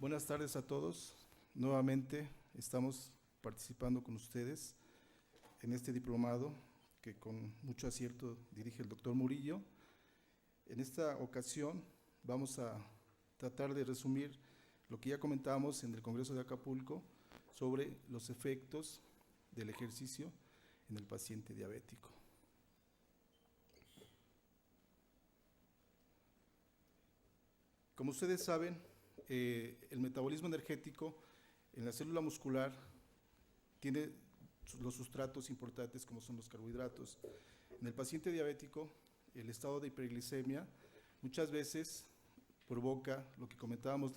Buenas tardes a todos. Nuevamente estamos participando con ustedes en este diplomado que con mucho acierto dirige el doctor Murillo. En esta ocasión vamos a tratar de resumir lo que ya comentábamos en el Congreso de Acapulco sobre los efectos del ejercicio en el paciente diabético. Como ustedes saben, el metabolismo energético en la célula muscular tiene los sustratos importantes como son los carbohidratos. En el paciente diabético, el estado de hiperglicemia muchas veces provoca lo que comentábamos,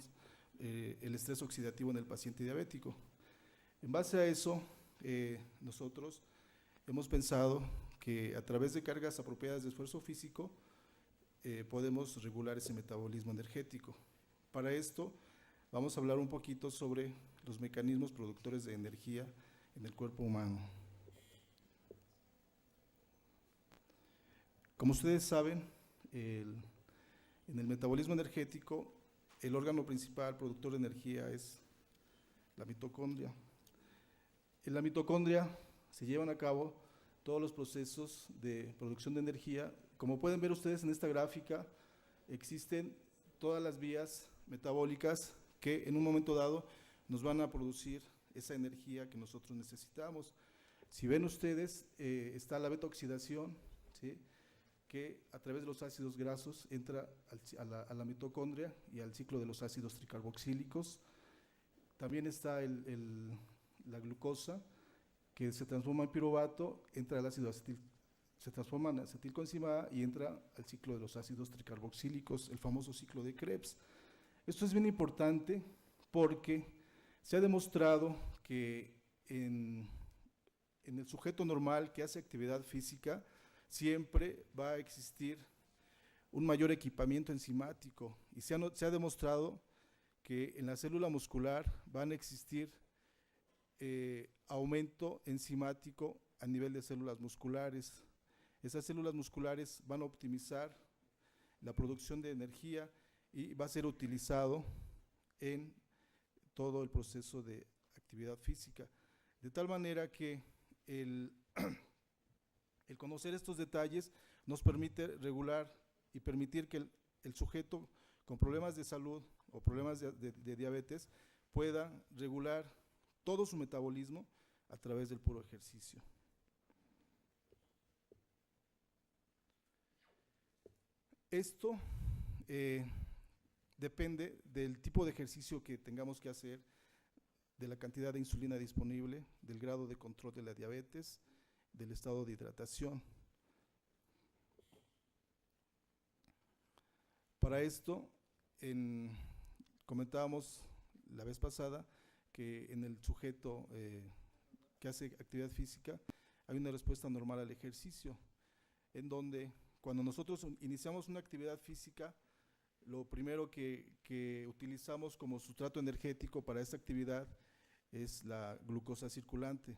el estrés oxidativo en el paciente diabético. En base a eso, nosotros hemos pensado que a través de cargas apropiadas de esfuerzo físico podemos regular ese metabolismo energético. Para esto vamos a hablar un poquito sobre los mecanismos productores de energía en el cuerpo humano. Como ustedes saben, en el metabolismo energético, el órgano principal productor de energía es la mitocondria. En la mitocondria se llevan a cabo todos los procesos de producción de energía. Como pueden ver ustedes en esta gráfica, existen todas las vías metabólicas que en un momento dado nos van a producir esa energía que nosotros necesitamos. Si ven ustedes, está la beta-oxidación, ¿sí?, que a través de los ácidos grasos entra a la mitocondria y al ciclo de los ácidos tricarboxílicos. También está la glucosa, que se transforma en piruvato, entra al ácido acetil, se transforma en acetilcoenzima A y entra al ciclo de los ácidos tricarboxílicos, el famoso ciclo de Krebs. Esto es bien importante porque se ha demostrado que en el sujeto normal que hace actividad física siempre va a existir un mayor equipamiento enzimático y se ha demostrado que en la célula muscular van a existir aumento enzimático a nivel de células musculares. Esas células musculares van a optimizar la producción de energía y va a ser utilizado en todo el proceso de actividad física. De tal manera que el conocer estos detalles nos permite regular y permitir que el sujeto con problemas de salud o problemas de diabetes pueda regular todo su metabolismo a través del puro ejercicio. Esto depende del tipo de ejercicio que tengamos que hacer, de la cantidad de insulina disponible, del grado de control de la diabetes, del estado de hidratación. Para esto, comentábamos la vez pasada que en el sujeto que hace actividad física hay una respuesta normal al ejercicio, en donde cuando nosotros iniciamos una actividad física, lo primero que utilizamos como sustrato energético para esta actividad es la glucosa circulante.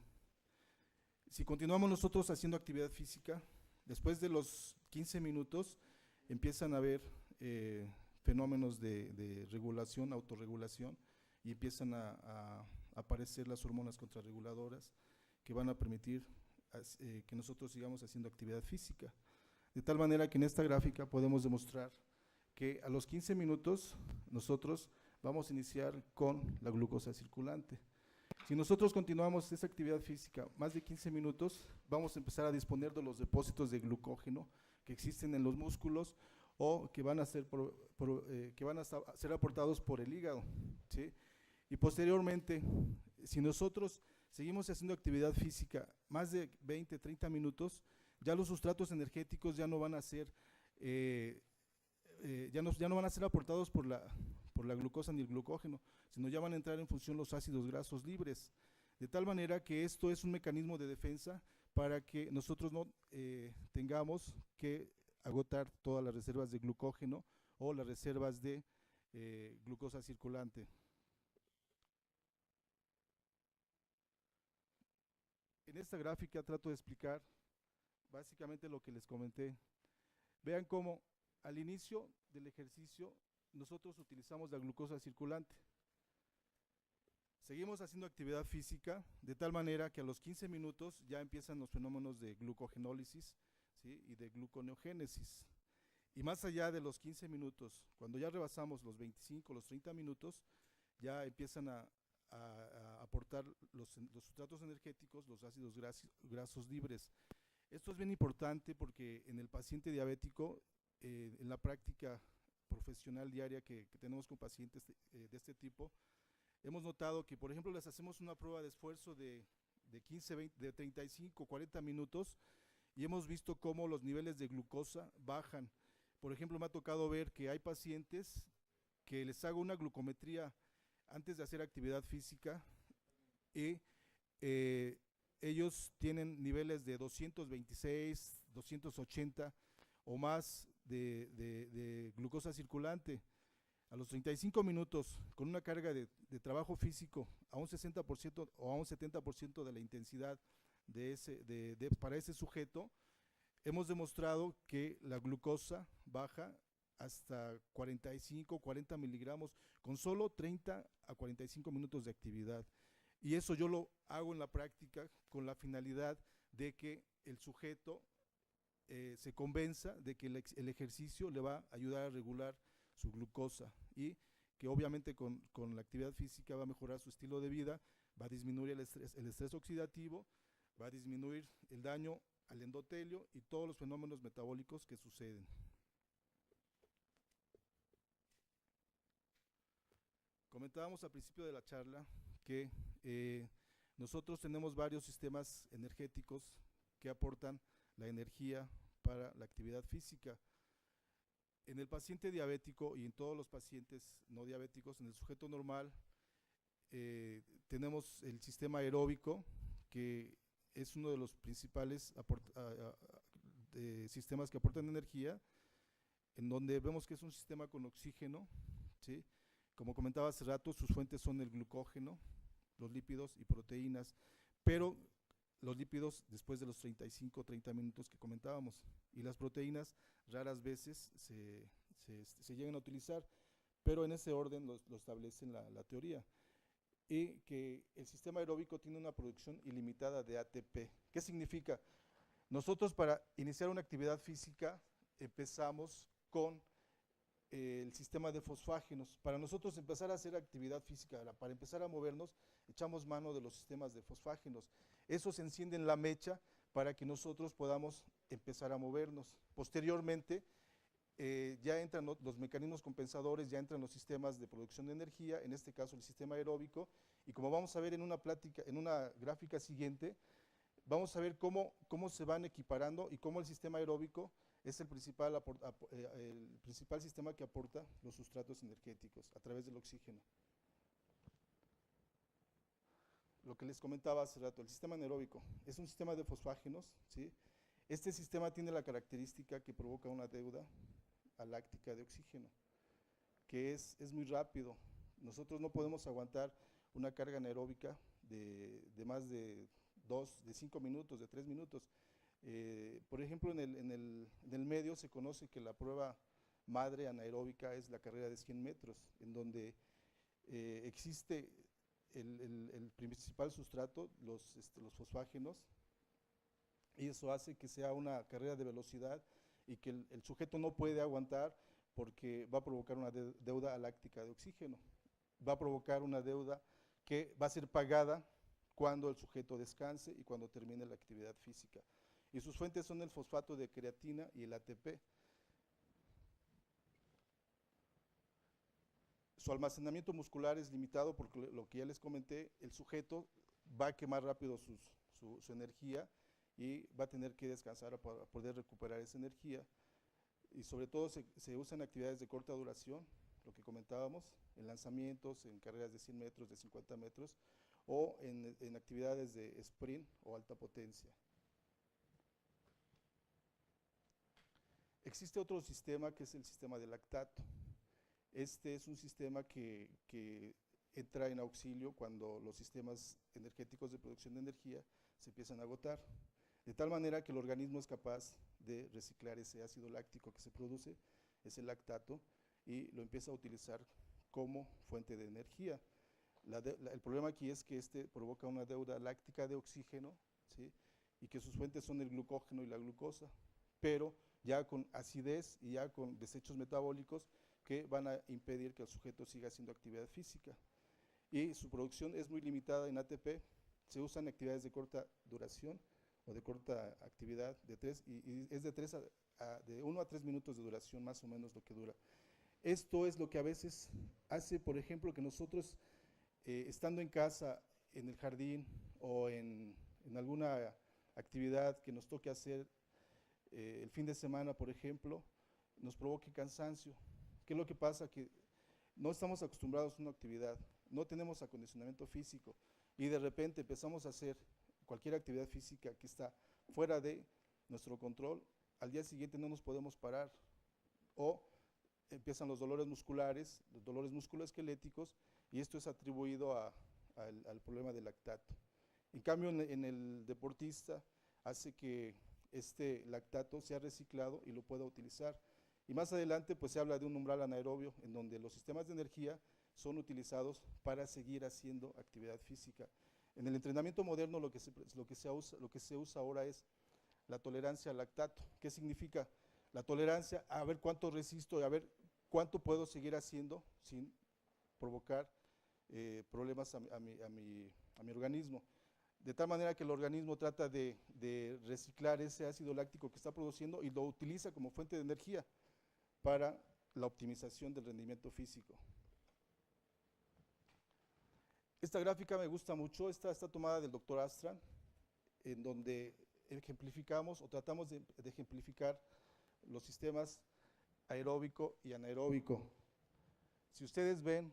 Si continuamos nosotros haciendo actividad física, después de los 15 minutos empiezan a haber fenómenos de regulación, autorregulación, y empiezan a aparecer las hormonas contrarreguladoras que van a permitir que nosotros sigamos haciendo actividad física. De tal manera que en esta gráfica podemos demostrar que a los 15 minutos nosotros vamos a iniciar con la glucosa circulante. Si nosotros continuamos esa actividad física más de 15 minutos, vamos a empezar a disponer de los depósitos de glucógeno que existen en los músculos o que van a ser, ser aportados por el hígado, ¿sí? Y posteriormente, si nosotros seguimos haciendo actividad física más de 20, 30 minutos, ya los sustratos energéticos ya no van a ser, ya no van a ser aportados por la glucosa ni el glucógeno, sino ya van a entrar en función los ácidos grasos libres, de tal manera que esto es un mecanismo de defensa para que nosotros no tengamos que agotar todas las reservas de glucógeno o las reservas de glucosa circulante. En esta gráfica trato de explicar básicamente lo que les comenté. Vean cómo al inicio del ejercicio nosotros utilizamos la glucosa circulante. Seguimos haciendo actividad física de tal manera que a los 15 minutos ya empiezan los fenómenos de glucogenólisis, ¿sí? Y de gluconeogénesis. Y más allá de los 15 minutos, cuando ya rebasamos los 25, los 30 minutos, ya empiezan a aportar los sustratos energéticos, los ácidos grasos libres. Esto es bien importante porque en el paciente diabético, en la práctica profesional diaria que tenemos con pacientes de este tipo, hemos notado que, por ejemplo, les hacemos una prueba de esfuerzo de 15, 20, de 35, 40 minutos y hemos visto cómo los niveles de glucosa bajan. Por ejemplo, me ha tocado ver que hay pacientes que les hago una glucometría antes de hacer actividad física y ellos tienen niveles de 226, 280 o más de glucosa circulante. A los 35 minutos, con una carga de trabajo físico a un 60% o a un 70% de la intensidad para ese sujeto, hemos demostrado que la glucosa baja hasta 45, 40 miligramos con solo 30 a 45 minutos de actividad. Y eso yo lo hago en la práctica con la finalidad de que el sujeto se convenza de que el ejercicio le va a ayudar a regular su glucosa y que obviamente con la actividad física va a mejorar su estilo de vida, va a disminuir el estrés oxidativo, va a disminuir el daño al endotelio y todos los fenómenos metabólicos que suceden. Comentábamos al principio de la charla que nosotros tenemos varios sistemas energéticos que aportan la energía para la actividad física. En el paciente diabético y en todos los pacientes no diabéticos, en el sujeto normal, tenemos el sistema aeróbico, que es uno de los principales sistemas que aportan energía, en donde vemos que es un sistema con oxígeno, ¿sí? Como comentaba hace rato, sus fuentes son el glucógeno, los lípidos y proteínas, pero los lípidos después de los 35 o 30 minutos que comentábamos, y las proteínas raras veces se llegan a utilizar, pero en ese orden lo establece la teoría. Y que el sistema aeróbico tiene una producción ilimitada de ATP. ¿Qué significa? Nosotros para iniciar una actividad física empezamos con el sistema de fosfágenos. Para nosotros empezar a hacer actividad física, para empezar a movernos, echamos mano de los sistemas de fosfágenos. Eso se enciende en la mecha para que nosotros podamos empezar a movernos. Posteriormente, ya entran los mecanismos compensadores, ya entran los sistemas de producción de energía, en este caso el sistema aeróbico, y como vamos a ver en una gráfica siguiente, vamos a ver cómo se van equiparando y cómo el sistema aeróbico es el principal sistema que aporta los sustratos energéticos a través del oxígeno. Lo que les comentaba hace rato, el sistema anaeróbico es un sistema de fosfágenos, ¿sí? Este sistema tiene la característica que provoca una deuda aláctica de oxígeno, que es muy rápido. Nosotros no podemos aguantar una carga anaeróbica de más de 5 minutos, de 3 minutos. Por ejemplo, en el medio se conoce que la prueba madre anaeróbica es la carrera de 100 metros, en donde existe el principal sustrato, los fosfágenos, y eso hace que sea una carrera de velocidad y que el sujeto no puede aguantar porque va a provocar una deuda aláctica de oxígeno, va a provocar una deuda que va a ser pagada cuando el sujeto descanse y cuando termine la actividad física. Y sus fuentes son el fosfato de creatina y el ATP. Su almacenamiento muscular es limitado porque lo que ya les comenté, el sujeto va a quemar rápido su energía y va a tener que descansar para poder recuperar esa energía. Y sobre todo se usan actividades de corta duración, lo que comentábamos, en lanzamientos, en carreras de 100 metros, de 50 metros, o en actividades de sprint o alta potencia. Existe otro sistema que es el sistema de lactato. Este es un sistema que entra en auxilio cuando los sistemas energéticos de producción de energía se empiezan a agotar, de tal manera que el organismo es capaz de reciclar ese ácido láctico que se produce, ese lactato, y lo empieza a utilizar como fuente de energía. El problema aquí es que este provoca una deuda láctica de oxígeno, ¿sí? Y que sus fuentes son el glucógeno y la glucosa, pero ya con acidez y ya con desechos metabólicos que van a impedir que el sujeto siga haciendo actividad física. Y su producción es muy limitada en ATP, se usan actividades de corta duración o de corta actividad, y es de 1 a 3 minutos de duración más o menos lo que dura. Esto es lo que a veces hace, por ejemplo, que nosotros, estando en casa, en el jardín o en alguna actividad que nos toque hacer el fin de semana, por ejemplo, nos provoque cansancio. ¿Qué es lo que pasa? Que no estamos acostumbrados a una actividad, no tenemos acondicionamiento físico y de repente empezamos a hacer cualquier actividad física que está fuera de nuestro control, al día siguiente no nos podemos parar o empiezan los dolores musculares, los dolores musculoesqueléticos, y esto es atribuido al problema del lactato. En cambio, en el deportista hace que este lactato sea reciclado y lo pueda utilizar. Y más adelante pues se habla de un umbral anaerobio en donde los sistemas de energía son utilizados para seguir haciendo actividad física. En el entrenamiento moderno lo que se usa ahora es la tolerancia al lactato. ¿Qué significa? La tolerancia a ver cuánto resisto y a ver cuánto puedo seguir haciendo sin provocar problemas a mi organismo. De tal manera que el organismo trata de reciclar ese ácido láctico que está produciendo y lo utiliza como fuente de energía para la optimización del rendimiento físico. Esta gráfica me gusta mucho, esta está tomada del doctor Astran, en donde ejemplificamos o tratamos de ejemplificar los sistemas aeróbico y anaeróbico. Si ustedes ven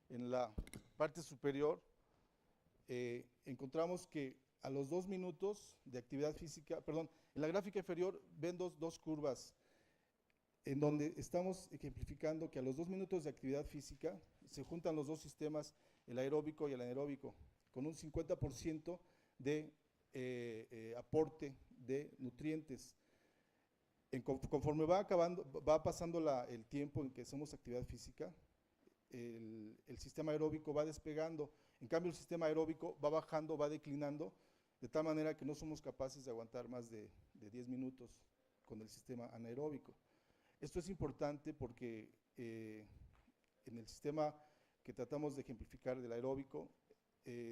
en la parte superior, encontramos que a los 2 minutos de actividad física, perdón, en la gráfica inferior ven dos curvas en donde estamos ejemplificando que a los 2 minutos de actividad física se juntan los dos sistemas, el aeróbico y el anaeróbico, con un 50% de aporte de nutrientes. Conforme va pasando el tiempo en que hacemos actividad física, el sistema aeróbico va despegando, en cambio el sistema aeróbico va bajando, va declinando, de tal manera que no somos capaces de aguantar más de 10 minutos con el sistema anaeróbico. Esto es importante porque en el sistema que tratamos de ejemplificar del aeróbico,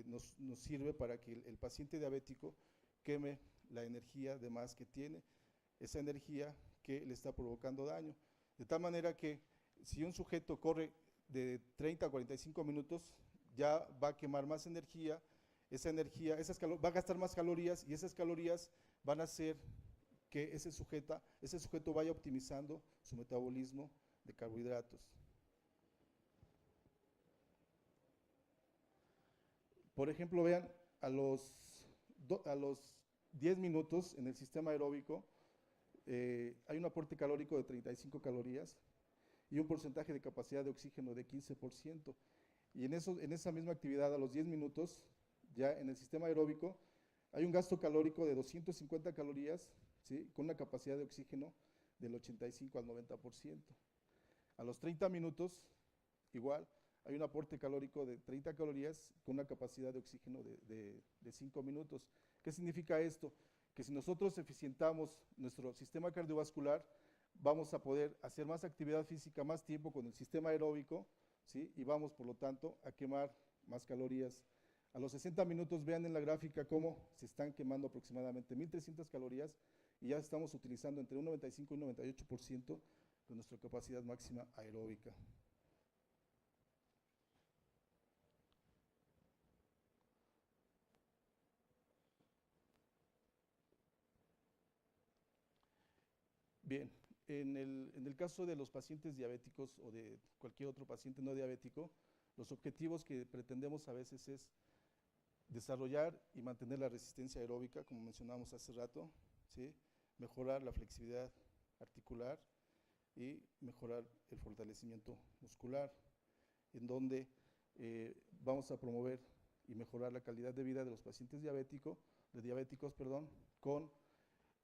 nos sirve para que el paciente diabético queme la energía de más que tiene, esa energía que le está provocando daño. De tal manera que si un sujeto corre de 30 a 45 minutos, ya va a quemar más energía, va a gastar más calorías y esas calorías van a hacer que ese sujeto vaya optimizando su metabolismo de carbohidratos. Por ejemplo, vean, a los 10 minutos en el sistema aeróbico hay un aporte calórico de 35 calorías y un porcentaje de capacidad de oxígeno de 15%. Y en esa misma actividad, a los 10 minutos, ya en el sistema aeróbico, hay un gasto calórico de 250 calorías, ¿sí?, con una capacidad de oxígeno del 85 al 90%. A los 30 minutos, igual, hay un aporte calórico de 30 calorías con una capacidad de oxígeno de 5 minutos. ¿Qué significa esto? Que si nosotros eficientamos nuestro sistema cardiovascular, vamos a poder hacer más actividad física, más tiempo con el sistema aeróbico, ¿sí?, y vamos, por lo tanto, a quemar más calorías. A los 60 minutos, vean en la gráfica cómo se están quemando aproximadamente 1.300 calorías y ya estamos utilizando entre un 95 y un 98% de nuestra capacidad máxima aeróbica. Bien, en el caso de los pacientes diabéticos o de cualquier otro paciente no diabético, los objetivos que pretendemos a veces es desarrollar y mantener la resistencia aeróbica, como mencionamos hace rato, ¿sí?, mejorar la flexibilidad articular y mejorar el fortalecimiento muscular, en donde vamos a promover y mejorar la calidad de vida de los pacientes diabéticos, con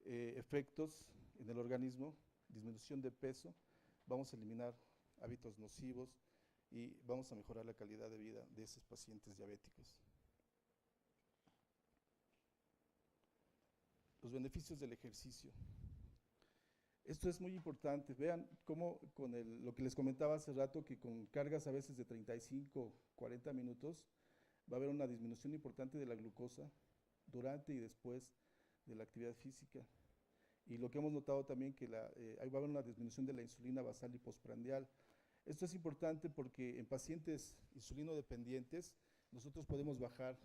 efectos en el organismo, disminución de peso, vamos a eliminar hábitos nocivos y vamos a mejorar la calidad de vida de esos pacientes diabéticos. Los beneficios del ejercicio. Esto es muy importante. Vean cómo con lo que les comentaba hace rato, que con cargas a veces de 35, 40 minutos, va a haber una disminución importante de la glucosa durante y después de la actividad física. Y lo que hemos notado también que ahí va a haber una disminución de la insulina basal y postprandial. Esto es importante porque en pacientes insulinodependientes nosotros podemos bajar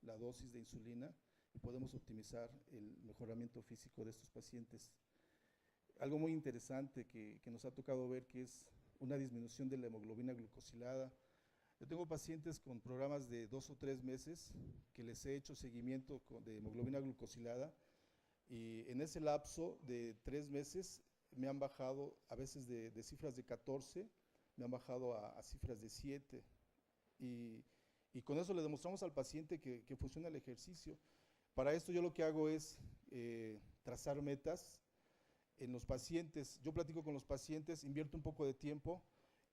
la dosis de insulina y podemos optimizar el mejoramiento físico de estos pacientes. Algo muy interesante que nos ha tocado ver, que es una disminución de la hemoglobina glucosilada. Yo tengo pacientes con programas de 2 o 3 meses que les he hecho seguimiento de hemoglobina glucosilada, y en ese lapso de 3 meses me han bajado a veces de cifras de 14, me han bajado a cifras de 7, y con eso le demostramos al paciente que funciona el ejercicio. Para esto yo lo que hago es trazar metas en los pacientes. Yo platico con los pacientes, invierto un poco de tiempo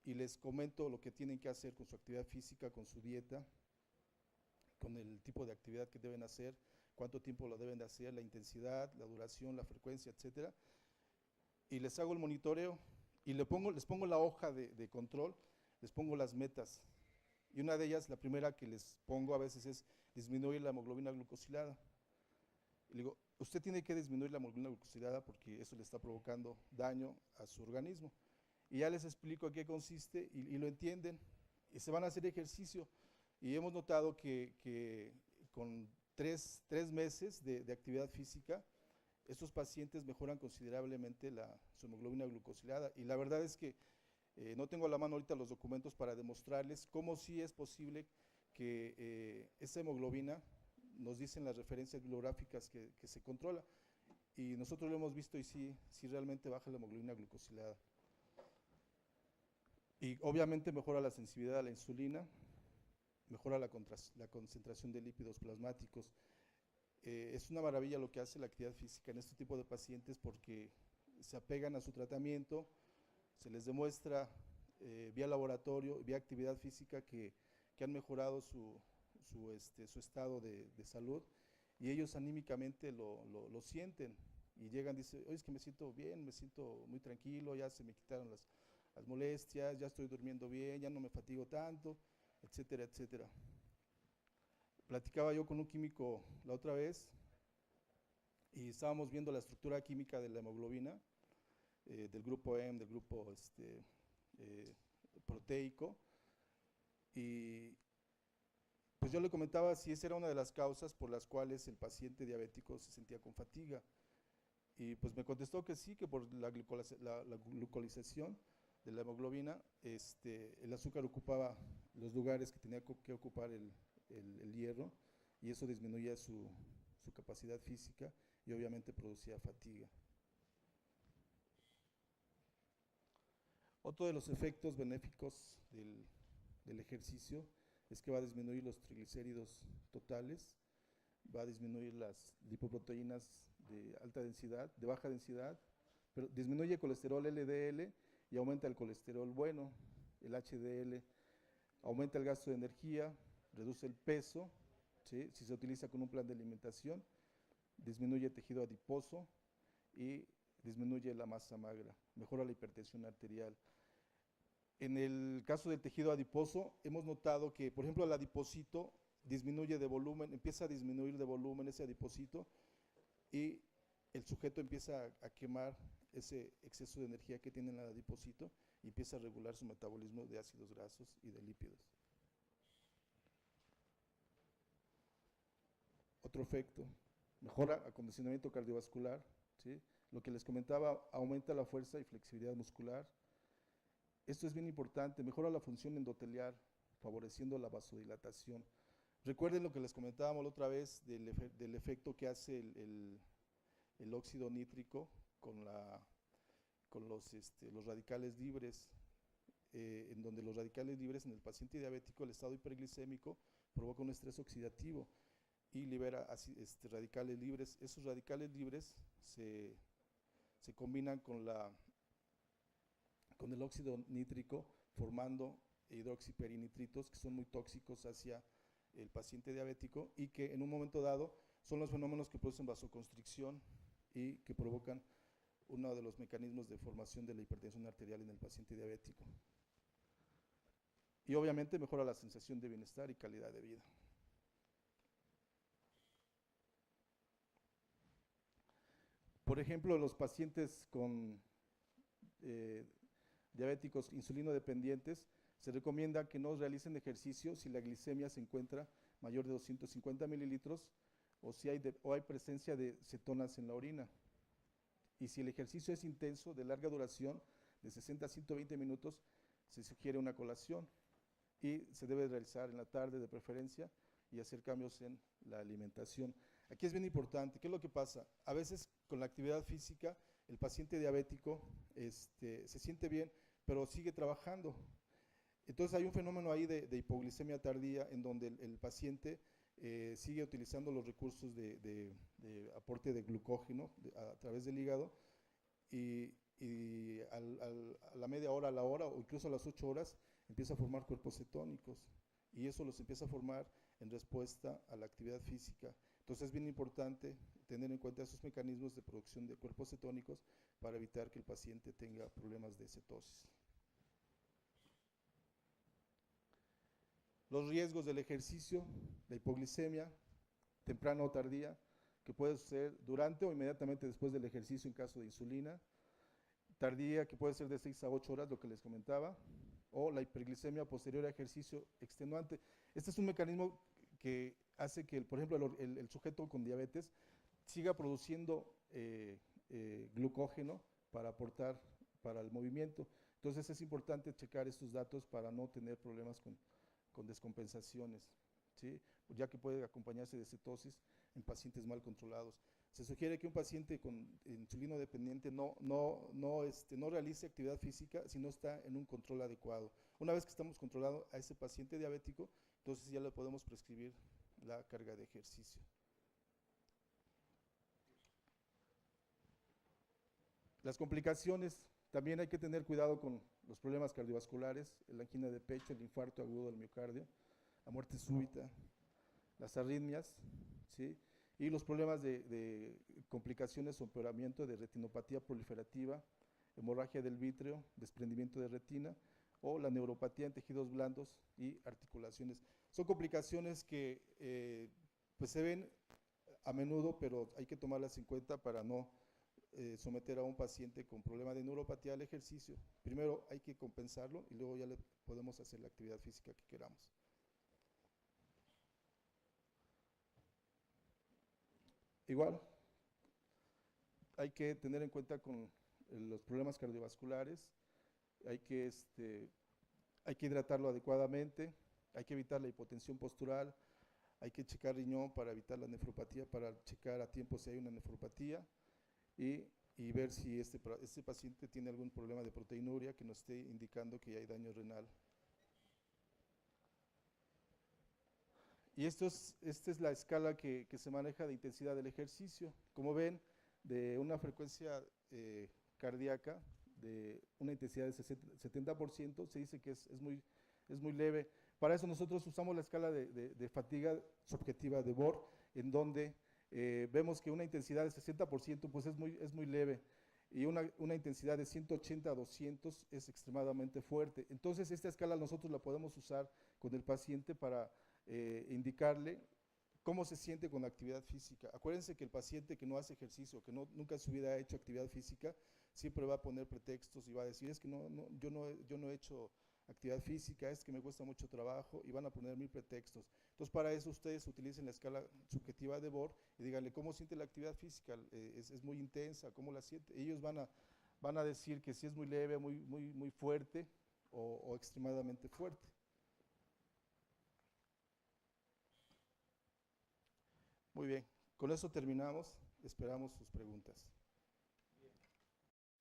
y les comento lo que tienen que hacer con su actividad física, con su dieta, con el tipo de actividad que deben hacer, cuánto tiempo lo deben de hacer, la intensidad, la duración, la frecuencia, etcétera. Y les hago el monitoreo y les pongo la hoja de control, les pongo las metas. Y una de ellas, la primera que les pongo a veces, es disminuir la hemoglobina glucosilada. Y le digo, usted tiene que disminuir la hemoglobina glucosilada porque eso le está provocando daño a su organismo. Y ya les explico en qué consiste y lo entienden y se van a hacer ejercicio. Y hemos notado que con 3 meses de actividad física, estos pacientes mejoran considerablemente su hemoglobina glucosilada. Y la verdad es que no tengo a la mano ahorita los documentos para demostrarles cómo sí es posible que esa hemoglobina, nos dicen las referencias bibliográficas que se controla, y nosotros lo hemos visto y sí realmente baja la hemoglobina glucosilada. Y obviamente mejora la sensibilidad a la insulina, mejora la concentración de lípidos plasmáticos. Es una maravilla lo que hace la actividad física en este tipo de pacientes porque se apegan a su tratamiento, se les demuestra vía laboratorio, vía actividad física que han mejorado su estado de salud, y ellos anímicamente lo sienten y llegan y dicen, oye, es que me siento bien, me siento muy tranquilo, ya se me quitaron las molestias, ya estoy durmiendo bien, ya no me fatigo tanto, etcétera, etcétera. Platicaba yo con un químico la otra vez y estábamos viendo la estructura química de la hemoglobina, del grupo M, del grupo proteico, y pues yo le comentaba si esa era una de las causas por las cuales el paciente diabético se sentía con fatiga, y pues me contestó que sí, que por la glucolización de la hemoglobina, el azúcar ocupaba los lugares que tenía que ocupar el hierro, y eso disminuía su capacidad física y obviamente producía fatiga. Otro de los efectos benéficos del ejercicio es que va a disminuir los triglicéridos totales, va a disminuir las lipoproteínas de alta densidad, de baja densidad, pero disminuye el colesterol LDL y aumenta el colesterol bueno, el HDL, aumenta el gasto de energía, reduce el peso, ¿sí? Si se utiliza con un plan de alimentación, disminuye el tejido adiposo y disminuye la masa magra, mejora la hipertensión arterial. En el caso del tejido adiposo, hemos notado que, por ejemplo, el adipocito disminuye de volumen, empieza a disminuir de volumen ese adipocito, y el sujeto empieza a quemar ese exceso de energía que tiene en el adipocito y empieza a regular su metabolismo de ácidos grasos y de lípidos. Otro efecto, mejora acondicionamiento cardiovascular, ¿sí? Lo que les comentaba, aumenta la fuerza y flexibilidad muscular. Esto es bien importante, mejora la función endotelial, favoreciendo la vasodilatación. Recuerden lo que les comentábamos la otra vez del efecto que hace el óxido nítrico con los radicales libres, en donde los radicales libres en el paciente diabético, el estado hiperglicémico, provoca un estrés oxidativo y libera radicales libres. Esos radicales libres se combinan con el óxido nítrico, formando hidroxiperinitritos, que son muy tóxicos hacia el paciente diabético y que en un momento dado son los fenómenos que producen vasoconstricción y que provocan uno de los mecanismos de formación de la hipertensión arterial en el paciente diabético. Y obviamente mejora la sensación de bienestar y calidad de vida. Por ejemplo, los pacientes con diabéticos insulino dependientes, se recomienda que no realicen ejercicio si la glicemia se encuentra mayor de 250 mililitros o si hay presencia de cetonas en la orina. Y si el ejercicio es intenso, de larga duración, de 60 a 120 minutos, se sugiere una colación y se debe realizar en la tarde de preferencia y hacer cambios en la alimentación. Aquí es bien importante, ¿qué es lo que pasa? A veces con la actividad física el paciente diabético se siente bien, pero sigue trabajando. Entonces hay un fenómeno ahí de hipoglicemia tardía en donde el paciente sigue utilizando los recursos de aporte de glucógeno a través del hígado y a la media hora, a la hora o incluso a las 8 horas empieza a formar cuerpos cetónicos y eso los empieza a formar en respuesta a la actividad física. Entonces es bien importante tener en cuenta esos mecanismos de producción de cuerpos cetónicos para evitar que el paciente tenga problemas de cetosis. Los riesgos del ejercicio, la hipoglicemia, temprana o tardía, que puede ser durante o inmediatamente después del ejercicio en caso de insulina, tardía que puede ser de 6 a 8 horas, lo que les comentaba, o la hiperglicemia posterior a ejercicio extenuante. Este es un mecanismo que hace que, por ejemplo, el sujeto con diabetes siga produciendo glucógeno para aportar para el movimiento. Entonces es importante checar estos datos para no tener problemas con descompensaciones, ¿sí? Ya que puede acompañarse de cetosis en pacientes mal controlados. Se sugiere que un paciente con insulino dependiente no realice actividad física si no está en un control adecuado. Una vez que estamos controlando a ese paciente diabético, entonces ya le podemos prescribir la carga de ejercicio. Las complicaciones, también hay que tener cuidado con los problemas cardiovasculares, la angina de pecho, el infarto agudo del miocardio, la muerte súbita, las arritmias, ¿sí? Y los problemas de complicaciones o empeoramiento de retinopatía proliferativa, hemorragia del vítreo, desprendimiento de retina o la neuropatía en tejidos blandos y articulaciones. Son complicaciones que pues se ven a menudo, pero hay que tomarlas en cuenta para no someter a un paciente con problema de neuropatía al ejercicio. Primero hay que compensarlo y luego ya le podemos hacer la actividad física que queramos. Igual, hay que tener en cuenta con los problemas cardiovasculares, hay que hidratarlo adecuadamente, hay que evitar la hipotensión postural, hay que checar riñón para evitar la nefropatía, para checar a tiempo si hay una nefropatía y ver si este paciente tiene algún problema de proteinuria que nos esté indicando que hay daño renal. Y esta es la escala que se maneja de intensidad del ejercicio. Como ven, de una frecuencia cardíaca de una intensidad de 70%, se dice que es muy leve. Para eso nosotros usamos la escala de fatiga subjetiva de Bohr, en donde vemos que una intensidad de 60% pues es muy leve y una intensidad de 180 a 200 es extremadamente fuerte. Entonces esta escala nosotros la podemos usar con el paciente para indicarle cómo se siente con la actividad física. Acuérdense que el paciente que no hace ejercicio, que nunca en su vida ha hecho actividad física, siempre va a poner pretextos y va a decir, es que yo no he hecho actividad física, es que me cuesta mucho trabajo y van a poner 1000 pretextos. Entonces para eso ustedes utilicen la escala subjetiva de Bohr y díganle cómo siente la actividad física, es muy intensa, cómo la siente. Ellos van a decir que si es muy leve, muy fuerte o extremadamente fuerte. Muy bien, con eso terminamos, esperamos sus preguntas.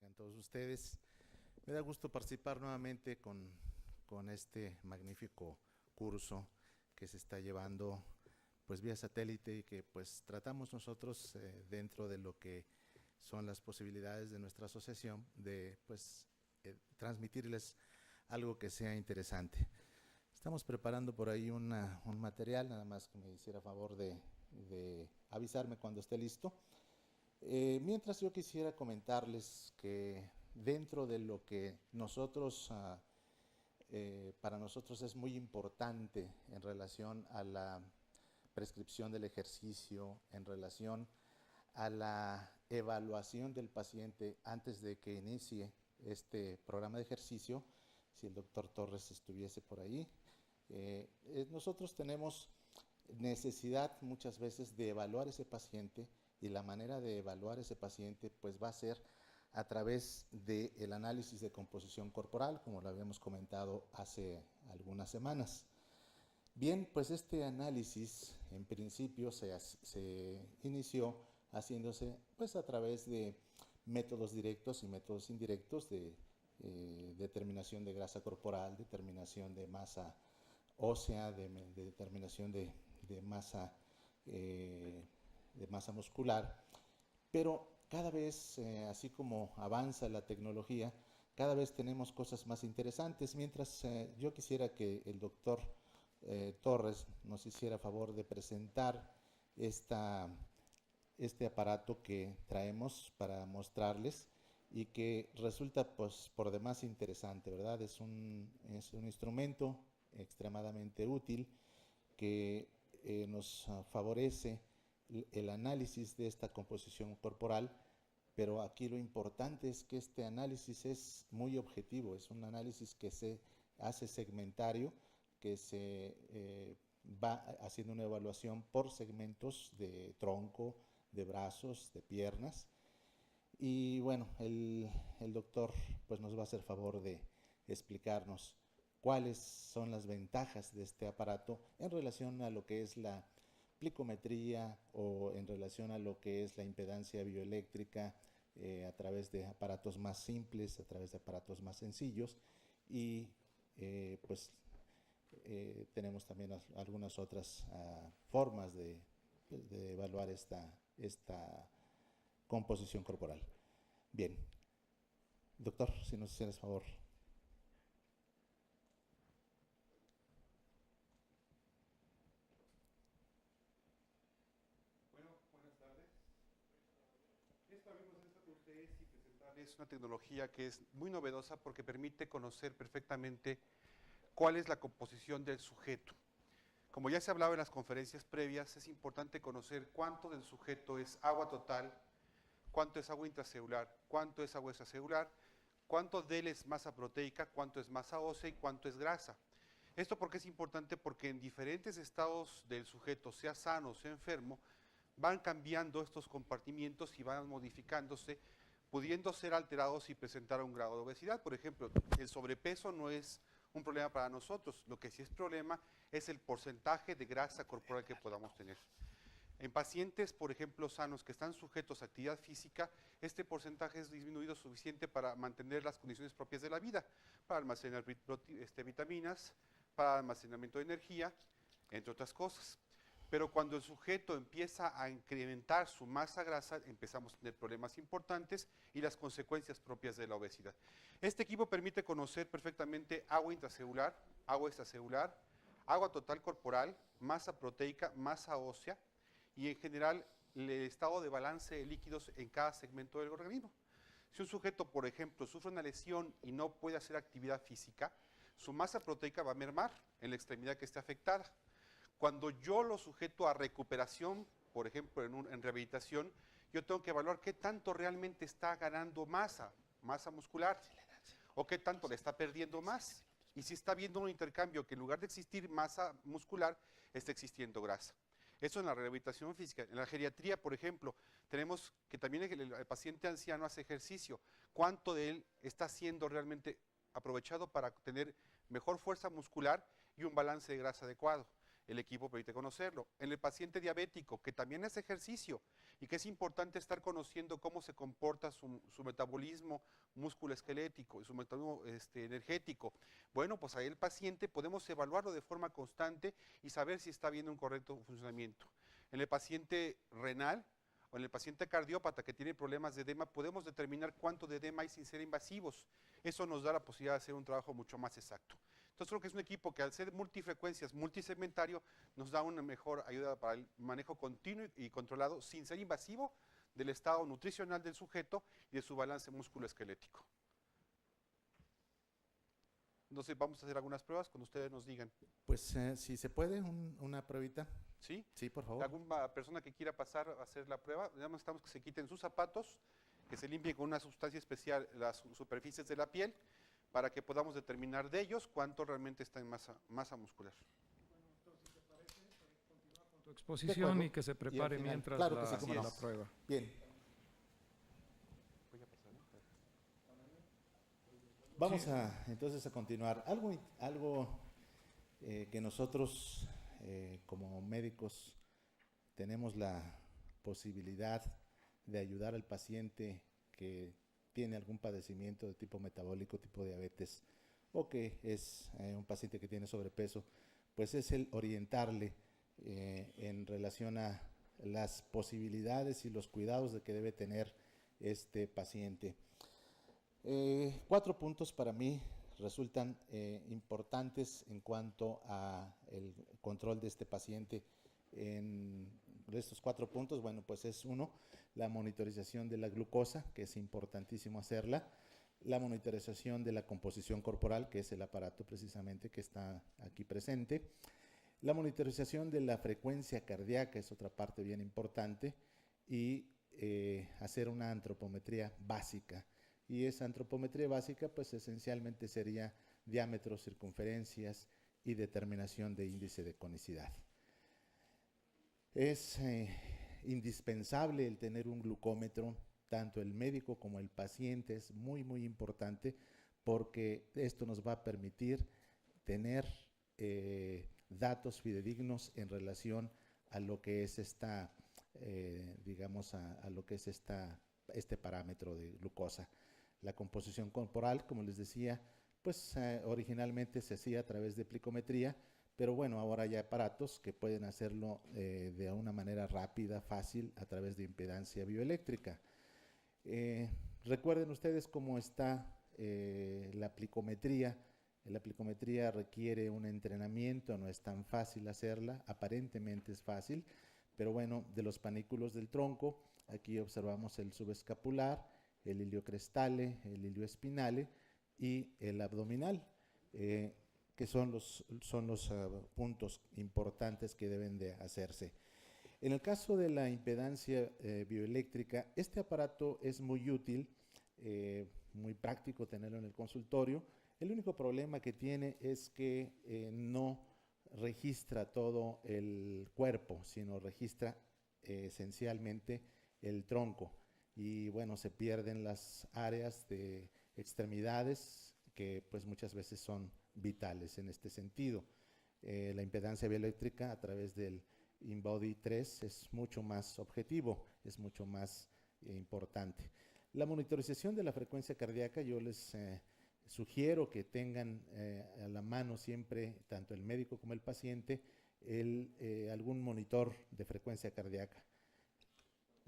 A todos ustedes, me da gusto participar nuevamente con este magnífico curso que se está llevando pues vía satélite y que pues tratamos nosotros dentro de lo que son las posibilidades de nuestra asociación de pues transmitirles algo que sea interesante. Estamos preparando por ahí un material, nada más que me hiciera favor de avisarme cuando esté listo. Mientras yo quisiera comentarles que dentro de lo que para nosotros es muy importante en relación a la prescripción del ejercicio, en relación a la evaluación del paciente antes de que inicie este programa de ejercicio, si el doctor Torres estuviese por ahí. Nosotros tenemos necesidad muchas veces de evaluar ese paciente, y la manera de evaluar ese paciente pues va a ser a través del análisis de composición corporal, como lo habíamos comentado hace algunas semanas. Bien, pues este análisis en principio se inició haciéndose pues a través de métodos directos y métodos indirectos de determinación de grasa corporal, determinación de masa ósea, de determinación de masa muscular, pero cada vez, así como avanza la tecnología, cada vez tenemos cosas más interesantes. Mientras yo quisiera que el doctor Torres nos hiciera favor de presentar este aparato que traemos para mostrarles y que resulta pues por demás interesante, ¿verdad? Es un instrumento extremadamente útil que nos favorece el análisis de esta composición corporal, pero aquí lo importante es que este análisis es muy objetivo, es un análisis que se hace segmentario, que se va haciendo una evaluación por segmentos de tronco, de brazos, de piernas. Y bueno, el doctor pues nos va a hacer favor de explicarnos cuáles son las ventajas de este aparato en relación a lo que es la plicometría o en relación a lo que es la impedancia bioeléctrica a través de aparatos más simples, a través de aparatos más sencillos, y pues tenemos también algunas otras formas de evaluar esta composición corporal. Bien, doctor, si nos hicieras favor. Es una tecnología que es muy novedosa porque permite conocer perfectamente cuál es la composición del sujeto. Como ya se hablaba en las conferencias previas, es importante conocer cuánto del sujeto es agua total, cuánto es agua intracelular, cuánto es agua extracelular, cuánto de él es masa proteica, cuánto es masa ósea y cuánto es grasa. Esto porque es importante porque en diferentes estados del sujeto, sea sano o sea enfermo, van cambiando estos compartimientos y van modificándose, pudiendo ser alterados y presentar un grado de obesidad. Por ejemplo, el sobrepeso no es un problema para nosotros, lo que sí es problema es el porcentaje de grasa corporal que podamos tener. En pacientes, por ejemplo, sanos que están sujetos a actividad física, este porcentaje es disminuido suficiente para mantener las condiciones propias de la vida, para almacenar vitaminas, para almacenamiento de energía, entre otras cosas. Pero cuando el sujeto empieza a incrementar su masa grasa, empezamos a tener problemas importantes y las consecuencias propias de la obesidad. Este equipo permite conocer perfectamente agua intracelular, agua extracelular, agua total corporal, masa proteica, masa ósea y en general el estado de balance de líquidos en cada segmento del organismo. Si un sujeto, por ejemplo, sufre una lesión y no puede hacer actividad física, su masa proteica va a mermar en la extremidad que esté afectada. Cuando yo lo sujeto a recuperación, por ejemplo, en rehabilitación, yo tengo que evaluar qué tanto realmente está ganando masa muscular, o qué tanto le está perdiendo más. Y si está habiendo un intercambio que en lugar de existir masa muscular, está existiendo grasa. Eso en la rehabilitación física. En la geriatría, por ejemplo, tenemos que también el paciente anciano hace ejercicio. ¿Cuánto de él está siendo realmente aprovechado para tener mejor fuerza muscular y un balance de grasa adecuado? El equipo permite conocerlo. En el paciente diabético, que también hace ejercicio y que es importante estar conociendo cómo se comporta su metabolismo musculoesquelético y su metabolismo energético. Bueno, pues ahí el paciente podemos evaluarlo de forma constante y saber si está habiendo un correcto funcionamiento. En el paciente renal o en el paciente cardiópata que tiene problemas de edema, podemos determinar cuánto de edema hay sin ser invasivos. Eso nos da la posibilidad de hacer un trabajo mucho más exacto. Entonces creo que es un equipo que al ser multifrecuencias, multisegmentario, nos da una mejor ayuda para el manejo continuo y controlado sin ser invasivo del estado nutricional del sujeto y de su balance músculo-esquelético. Entonces vamos a hacer algunas pruebas cuando ustedes nos digan. Pues si se puede, una pruebita. ¿Sí? Sí, por favor. ¿Alguna persona que quiera pasar a hacer la prueba? Nada más necesitamos que se quiten sus zapatos, que se limpien con una sustancia especial las superficies de la piel, para que podamos determinar de ellos cuánto realmente está en masa muscular. Tu exposición y que se prepare final, mientras claro que sí, cómo no. la prueba. Bien. Voy a pasar, ¿no? Vamos Sí. entonces a continuar. Algo que nosotros como médicos tenemos la posibilidad de ayudar al paciente que tiene algún padecimiento de tipo metabólico, tipo diabetes, o que es un paciente que tiene sobrepeso, pues es el orientarle en relación a las posibilidades y los cuidados de que debe tener este paciente. 4 puntos para mí resultan importantes en cuanto a el control de este paciente. En estos 4 puntos, bueno, pues es uno, la monitorización de la glucosa, que es importantísimo hacerla, la monitorización de la composición corporal, que es el aparato precisamente que está aquí presente, la monitorización de la frecuencia cardíaca es otra parte bien importante, y hacer una antropometría básica. Y esa antropometría básica, pues esencialmente sería diámetros, circunferencias y determinación de índice de conicidad. Es indispensable el tener un glucómetro, tanto el médico como el paciente, es muy, muy importante, porque esto nos va a permitir tener datos fidedignos en relación a lo que es digamos, a lo que es este parámetro de glucosa. La composición corporal, como les decía, pues originalmente se hacía a través de plicometría, pero bueno, ahora hay aparatos que pueden hacerlo de una manera rápida, fácil, a través de impedancia bioeléctrica. Recuerden ustedes cómo está la plicometría. La plicometría requiere un entrenamiento, no es tan fácil hacerla, aparentemente es fácil, pero bueno, de los panículos del tronco, aquí observamos el subescapular, el iliocrestale, el ilioespinale y el abdominal, que son los puntos importantes que deben de hacerse. En el caso de la impedancia bioeléctrica, este aparato es muy útil, muy práctico tenerlo en el consultorio. El único problema que tiene es que no registra todo el cuerpo, sino registra esencialmente el tronco. Y bueno, se pierden las áreas de extremidades que pues muchas veces son vitales en este sentido. La impedancia bioeléctrica a través del InBody 3 es mucho más objetivo, es mucho más importante. La monitorización de la frecuencia cardíaca, yo les sugiero que tengan a la mano siempre, tanto el médico como el paciente, algún monitor de frecuencia cardíaca.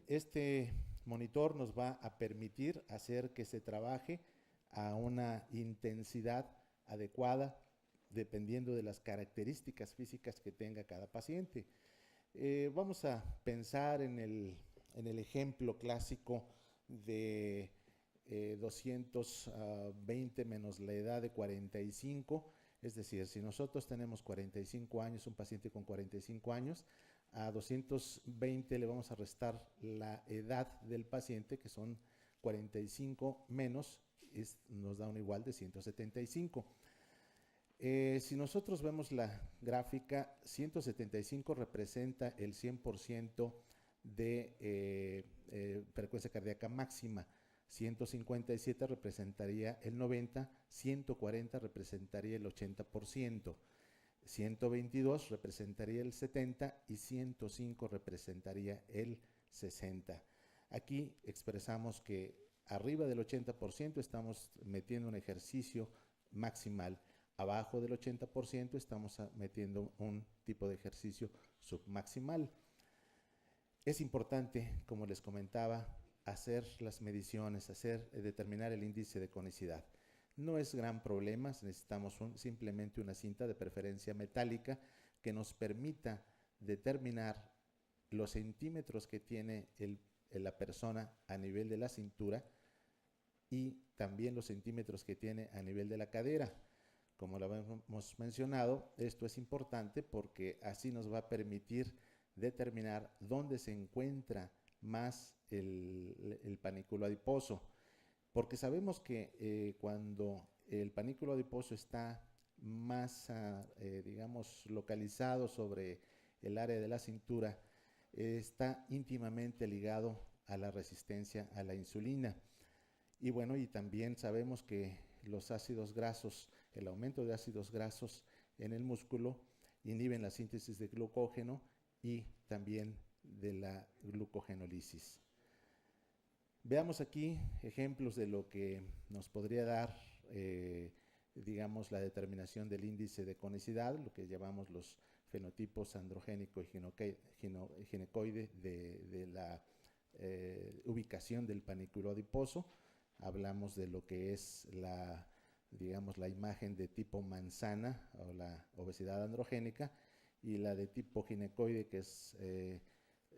Este monitor nos va a permitir hacer que se trabaje a una intensidad adecuada dependiendo de las características físicas que tenga cada paciente. Vamos a pensar en el ejemplo clásico de 220 menos la edad de 45, es decir, si nosotros tenemos 45 años, un paciente con 45 años, a 220 le vamos a restar la edad del paciente, que son 45 menos, nos da un igual de 175. Si nosotros vemos la gráfica, 175 representa el 100% de frecuencia cardíaca máxima, 157 representaría el 90%, 140 representaría el 80%, 122 representaría el 70% y 105 representaría el 60%. Aquí expresamos que arriba del 80% estamos metiendo un ejercicio maximal. Abajo del 80% estamos metiendo un tipo de ejercicio submaximal. Es importante, como les comentaba, hacer las mediciones, determinar el índice de conicidad. No es gran problema, necesitamos simplemente una cinta de preferencia metálica que nos permita determinar los centímetros que tiene la persona a nivel de la cintura y también los centímetros que tiene a nivel de la cadera. Como lo hemos mencionado, esto es importante porque así nos va a permitir determinar dónde se encuentra más el panículo adiposo, porque sabemos que cuando el panículo adiposo está más, digamos, localizado sobre el área de la cintura, está íntimamente ligado a la resistencia a la insulina. Y bueno, y también sabemos que los ácidos grasos, el aumento de ácidos grasos en el músculo inhiben la síntesis de glucógeno y también de la glucogenólisis. Veamos aquí ejemplos de lo que nos podría dar, digamos, la determinación del índice de conicidad, lo que llamamos los fenotipos androgénico y ginecoide de la ubicación del panículo adiposo. Hablamos de lo que es digamos, la imagen de tipo manzana o la obesidad androgénica, y la de tipo ginecoide, que es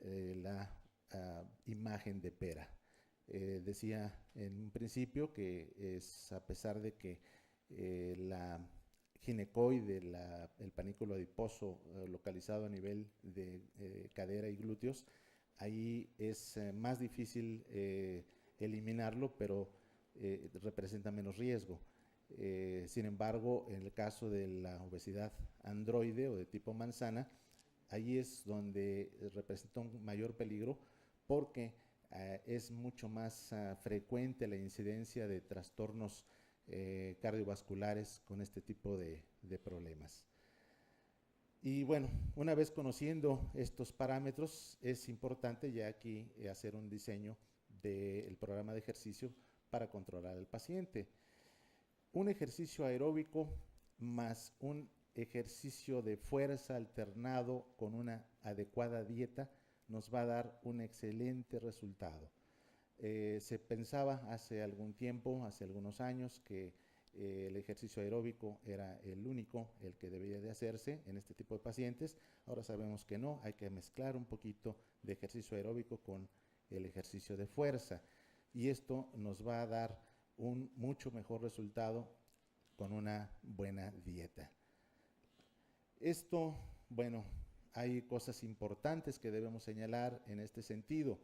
la imagen de pera. Decía en un principio que es, a pesar de que la ginecoide, el panículo adiposo localizado a nivel de cadera y glúteos, ahí es más difícil eliminarlo, pero representa menos riesgo. Sin embargo, en el caso de la obesidad androide o de tipo manzana, ahí es donde representa un mayor peligro, porque es mucho más frecuente la incidencia de trastornos cardiovasculares con este tipo de problemas. Y bueno, una vez conociendo estos parámetros, es importante ya aquí hacer un diseño del programa de ejercicio para controlar al paciente. Un ejercicio aeróbico más un ejercicio de fuerza alternado con una adecuada dieta nos va a dar un excelente resultado. Se pensaba hace algún tiempo, hace algunos años, que el ejercicio aeróbico era el único, el que debía de hacerse en este tipo de pacientes. Ahora sabemos que no, hay que mezclar un poquito de ejercicio aeróbico con el ejercicio de fuerza, y esto nos va a dar un mucho mejor resultado con una buena dieta. Esto, bueno, hay cosas importantes que debemos señalar en este sentido.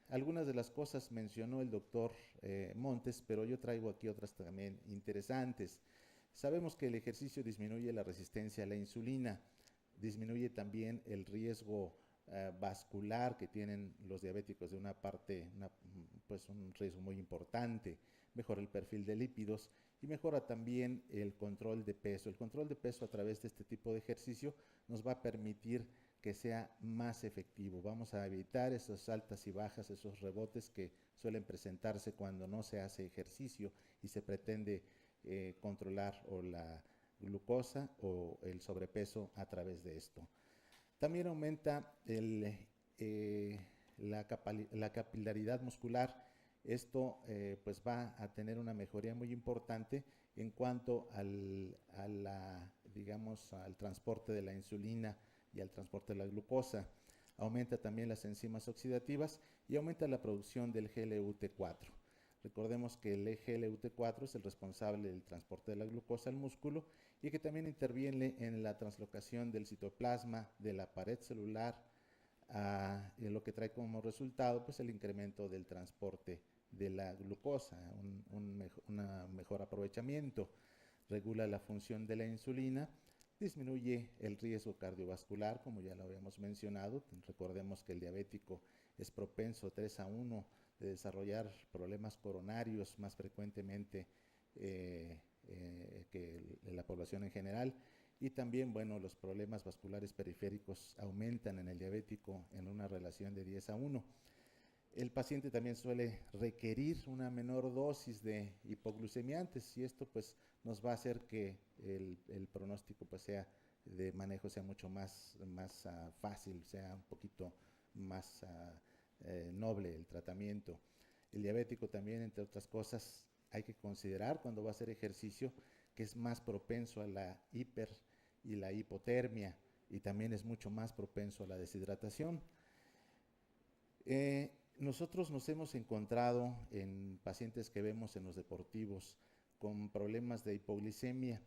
Algunas de las cosas mencionó el doctor Montes, pero yo traigo aquí otras también interesantes. Sabemos que el ejercicio disminuye la resistencia a la insulina, disminuye también el riesgo vascular que tienen los diabéticos de pues un riesgo muy importante, mejora el perfil de lípidos y mejora también el control de peso. El control de peso a través de este tipo de ejercicio nos va a permitir que sea más efectivo. Vamos a evitar esas altas y bajas, esos rebotes que suelen presentarse cuando no se hace ejercicio y se pretende controlar o la glucosa o el sobrepeso a través de esto. También aumenta la capilaridad muscular. Esto pues va a tener una mejoría muy importante en cuanto digamos, al transporte de la insulina y al transporte de la glucosa. Aumenta también las enzimas oxidativas y aumenta la producción del GLUT4. Recordemos que el GLUT4 es el responsable del transporte de la glucosa al músculo y que también interviene en la translocación del citoplasma de la pared celular, lo que trae como resultado pues el incremento del transporte de la glucosa, un mejor aprovechamiento. Regula la función de la insulina, disminuye el riesgo cardiovascular, como ya lo habíamos mencionado. Recordemos que el diabético es propenso 3-1 de desarrollar problemas coronarios más frecuentemente que la población en general, y también, bueno, los problemas vasculares periféricos aumentan en el diabético en una relación de 10-1. El paciente también suele requerir una menor dosis de hipoglucemiantes, y esto pues nos va a hacer que el pronóstico pues de manejo sea mucho más fácil, sea un poquito más noble el tratamiento. El diabético también, entre otras cosas, hay que considerar cuando va a hacer ejercicio que es más propenso a la hiper y la hipotermia, y también es mucho más propenso a la deshidratación. Nosotros nos hemos encontrado en pacientes que vemos en los deportivos con problemas de hipoglicemia,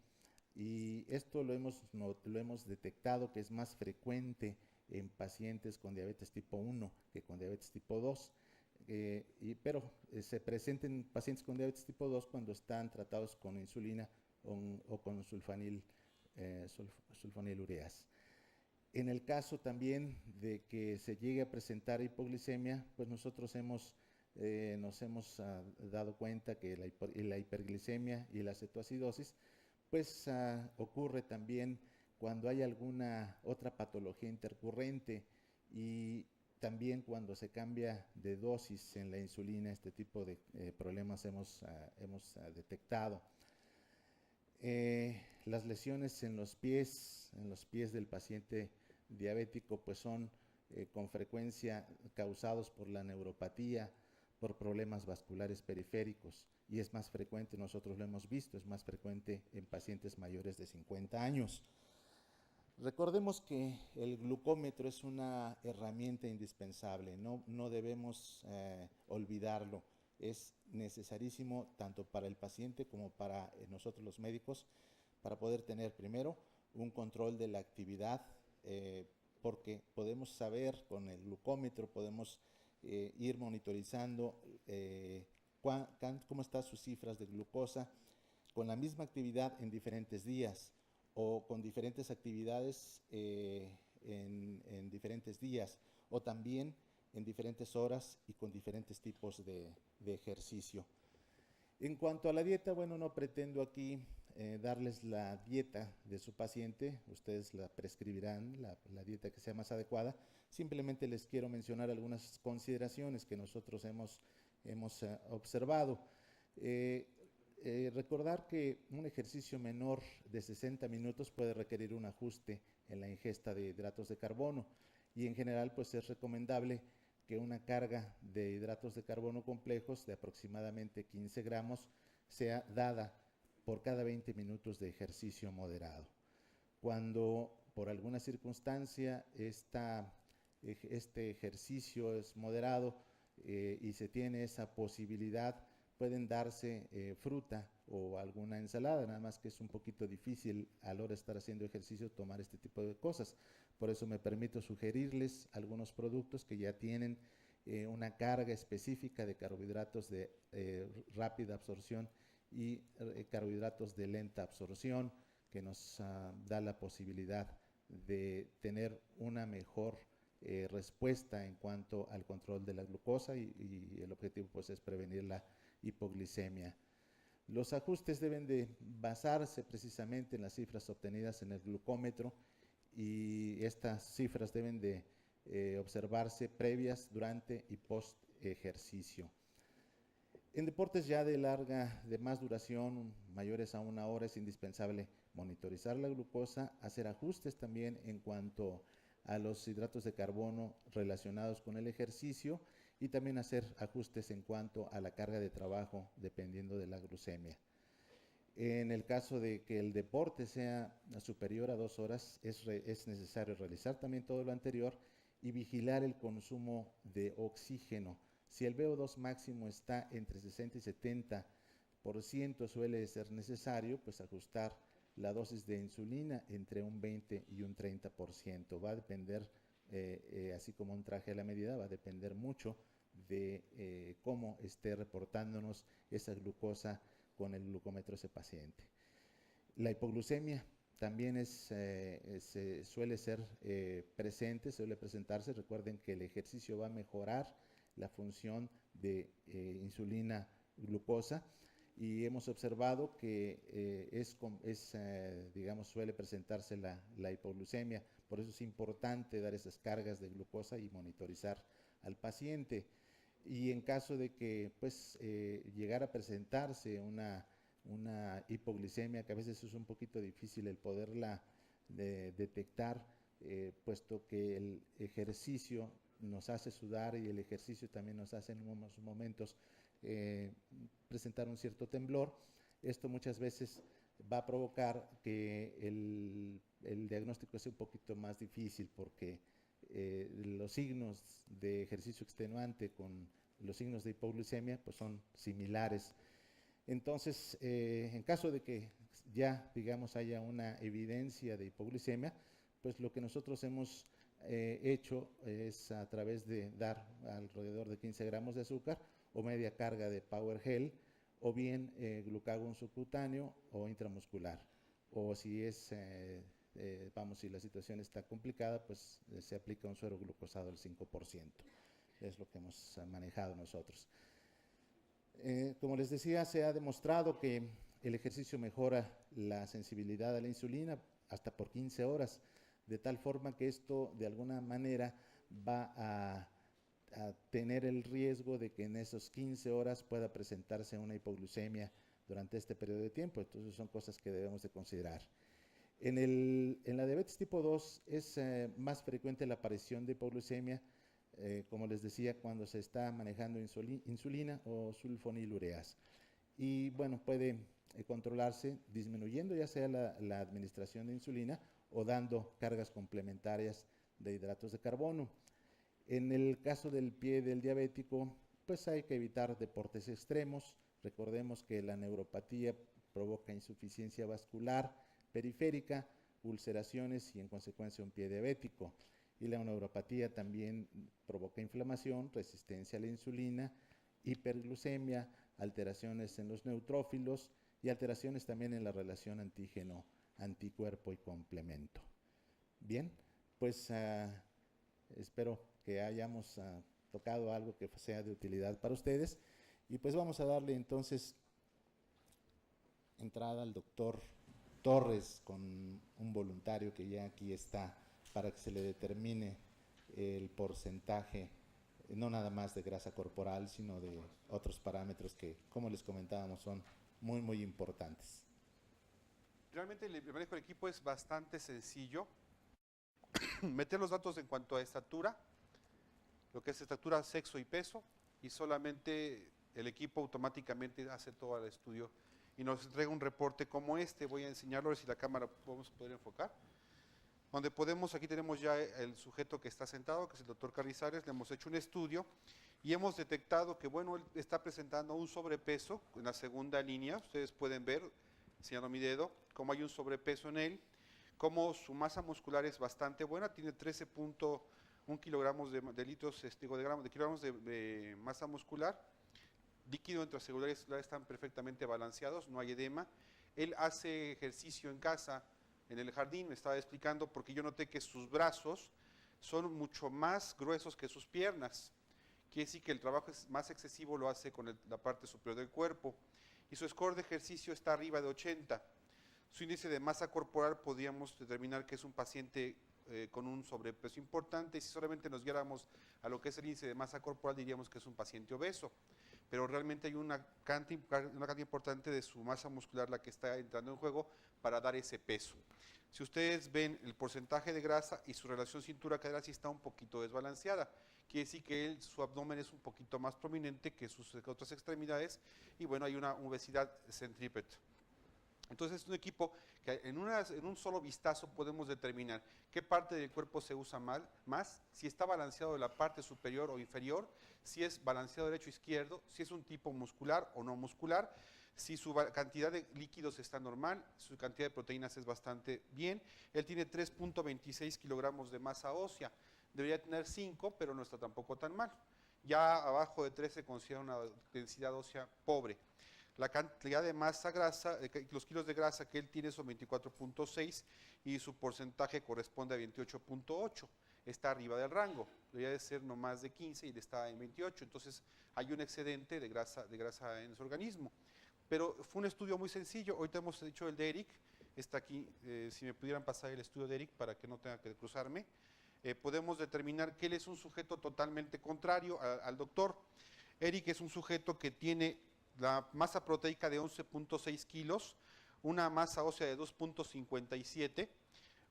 y esto lo hemos detectado que es más frecuente en pacientes con diabetes tipo 1 que con diabetes tipo 2, pero se presenta en pacientes con diabetes tipo 2 cuando están tratados con insulina o con sulfonilureas. En el caso también de que se llegue a presentar hipoglicemia, pues nosotros nos hemos dado cuenta que la hiperglicemia y la cetoacidosis pues ocurre también cuando hay alguna otra patología intercurrente, y también cuando se cambia de dosis en la insulina. Este tipo de problemas hemos detectado. Las lesiones en los pies del paciente diabético pues son con frecuencia causados por la neuropatía, por problemas vasculares periféricos, y es más frecuente, nosotros lo hemos visto, es más frecuente en pacientes mayores de 50 años. Recordemos que el glucómetro es una herramienta indispensable, no debemos olvidarlo. Es necesarísimo tanto para el paciente como para nosotros los médicos, para poder tener primero un control de la actividad, porque podemos saber con el glucómetro, podemos ir monitorizando cómo están sus cifras de glucosa con la misma actividad en diferentes días, o con diferentes actividades en diferentes días, o también en diferentes horas y con diferentes tipos de ejercicio. En cuanto a la dieta, bueno, no pretendo aquí darles la dieta de su paciente, ustedes la prescribirán, la dieta que sea más adecuada. Simplemente les quiero mencionar algunas consideraciones que nosotros hemos observado. Recordar que un ejercicio menor de 60 minutos puede requerir un ajuste en la ingesta de hidratos de carbono, y en general pues es recomendable que una carga de hidratos de carbono complejos de aproximadamente 15 gramos sea dada por cada 20 minutos de ejercicio moderado. Cuando por alguna circunstancia este ejercicio es moderado y se tiene esa posibilidad, pueden darse fruta o alguna ensalada, nada más que es un poquito difícil a la hora de estar haciendo ejercicio tomar este tipo de cosas. Por eso me permito sugerirles algunos productos que ya tienen una carga específica de carbohidratos de rápida absorción y carbohidratos de lenta absorción, que nos da la posibilidad de tener una mejor respuesta en cuanto al control de la glucosa, y el objetivo pues es prevenir la hipoglicemia. Los ajustes deben de basarse precisamente en las cifras obtenidas en el glucómetro, y estas cifras deben de observarse previas, durante y post ejercicio. En deportes ya de más duración, mayores a 1 hora, es indispensable monitorizar la glucosa, hacer ajustes también en cuanto a los hidratos de carbono relacionados con el ejercicio, y también hacer ajustes en cuanto a la carga de trabajo dependiendo de la glucemia. En el caso de que el deporte sea superior a 2 horas, es necesario realizar también todo lo anterior y vigilar el consumo de oxígeno. Si el VO2 máximo está entre 60 y 70%, suele ser necesario pues ajustar la dosis de insulina entre un 20 y un 30%. Va a depender, así como un traje a la medida, va a depender mucho de cómo esté reportándonos esa glucosa con el glucómetro ese paciente. La hipoglucemia también suele ser presente, suele presentarse. Recuerden que el ejercicio va a mejorar la función de insulina glucosa, y hemos observado que digamos, suele presentarse la hipoglucemia. Por eso es importante dar esas cargas de glucosa y monitorizar al paciente. Y en caso de que pues llegara a presentarse una hipoglicemia, que a veces es un poquito difícil el poderla detectar, puesto que el ejercicio nos hace sudar y el ejercicio también nos hace en unos momentos presentar un cierto temblor. Esto muchas veces va a provocar que el diagnóstico sea un poquito más difícil, porque los signos de ejercicio extenuante con los signos de hipoglucemia pues son similares. Entonces, en caso de que ya, digamos, haya una evidencia de hipoglucemia, pues lo que nosotros hemos hecho es a través de dar alrededor de 15 gramos de azúcar o media carga de Power Gel, o bien glucagón subcutáneo o intramuscular. O si es, si la situación está complicada, pues se aplica un suero glucosado del 5%. Es lo que hemos manejado nosotros. Como les decía, se ha demostrado que el ejercicio mejora la sensibilidad a la insulina hasta por 15 horas, de tal forma que esto de alguna manera va a tener el riesgo de que en esos 15 horas pueda presentarse una hipoglucemia durante este periodo de tiempo. Entonces son cosas que debemos de considerar. En la diabetes tipo 2 es más frecuente la aparición de hipoglucemia, como les decía, cuando se está manejando insulina o sulfonilureas. Y bueno, puede controlarse disminuyendo ya sea la administración de insulina o dando cargas complementarias de hidratos de carbono. En el caso del pie del diabético, pues hay que evitar deportes extremos. Recordemos que la neuropatía provoca insuficiencia vascular periférica, ulceraciones y en consecuencia un pie diabético. Y la neuropatía también provoca inflamación, resistencia a la insulina, hiperglucemia, alteraciones en los neutrófilos y alteraciones también en la relación antígeno-anticuerpo y complemento. Bien, pues espero que hayamos tocado algo que sea de utilidad para ustedes, y pues vamos a darle entonces entrada al doctor Torres con un voluntario que ya aquí está para que se le determine el porcentaje, no nada más de grasa corporal, sino de otros parámetros que, como les comentábamos, son muy, muy importantes. Realmente el manejo del equipo es bastante sencillo. Meter los datos en cuanto a estatura, lo que es estatura, sexo y peso, y solamente el equipo automáticamente hace todo el estudio y nos entrega un reporte como este. Voy a enseñarlo, a ver si la cámara podemos poder enfocar. Donde podemos, aquí tenemos ya el sujeto que está sentado, que es el doctor Carrizares. Le hemos hecho un estudio y hemos detectado que, bueno, él está presentando un sobrepeso en la segunda línea. Ustedes pueden ver, señalando mi dedo, cómo hay un sobrepeso en él, cómo su masa muscular es bastante buena, tiene 13.1 kilogramos de kilogramos de masa muscular. Líquido intracelular y celular están perfectamente balanceados, no hay edema. Él hace ejercicio en casa, en el jardín, me estaba explicando, porque yo noté que sus brazos son mucho más gruesos que sus piernas. Quiere decir que el trabajo más excesivo lo hace con la parte superior del cuerpo. Y su score de ejercicio está arriba de 80. Su índice de masa corporal podríamos determinar que es un paciente con un sobrepeso importante, y si solamente nos guiáramos a lo que es el índice de masa corporal diríamos que es un paciente obeso, pero realmente hay una cantidad importante de su masa muscular la que está entrando en juego para dar ese peso. Si ustedes ven el porcentaje de grasa y su relación cintura-cadera, sí está un poquito desbalanceada. Quiere decir que su abdomen es un poquito más prominente que sus otras extremidades, y bueno, hay una obesidad centrípeta. Entonces es un equipo que en un solo vistazo podemos determinar qué parte del cuerpo se usa más, si está balanceado de la parte superior o inferior, si es balanceado derecho o izquierdo, si es un tipo muscular o no muscular, si su cantidad de líquidos está normal, su cantidad de proteínas es bastante bien. Él tiene 3.26 kilogramos de masa ósea, debería tener 5, pero no está tampoco tan mal. Ya abajo de 3 se considera una densidad ósea pobre. La cantidad de masa grasa, los kilos de grasa que él tiene son 24.6 y su porcentaje corresponde a 28.8. Está arriba del rango, debería de ser no más de 15 y él está en 28, entonces hay un excedente de grasa en su organismo. Pero fue un estudio muy sencillo. Ahorita hemos hecho el de Eric, está aquí, si me pudieran pasar el estudio de Eric para que no tenga que cruzarme. Podemos determinar que él es un sujeto totalmente contrario al doctor. Eric es un sujeto que tiene la masa proteica de 11.6 kilos, una masa ósea de 2.57,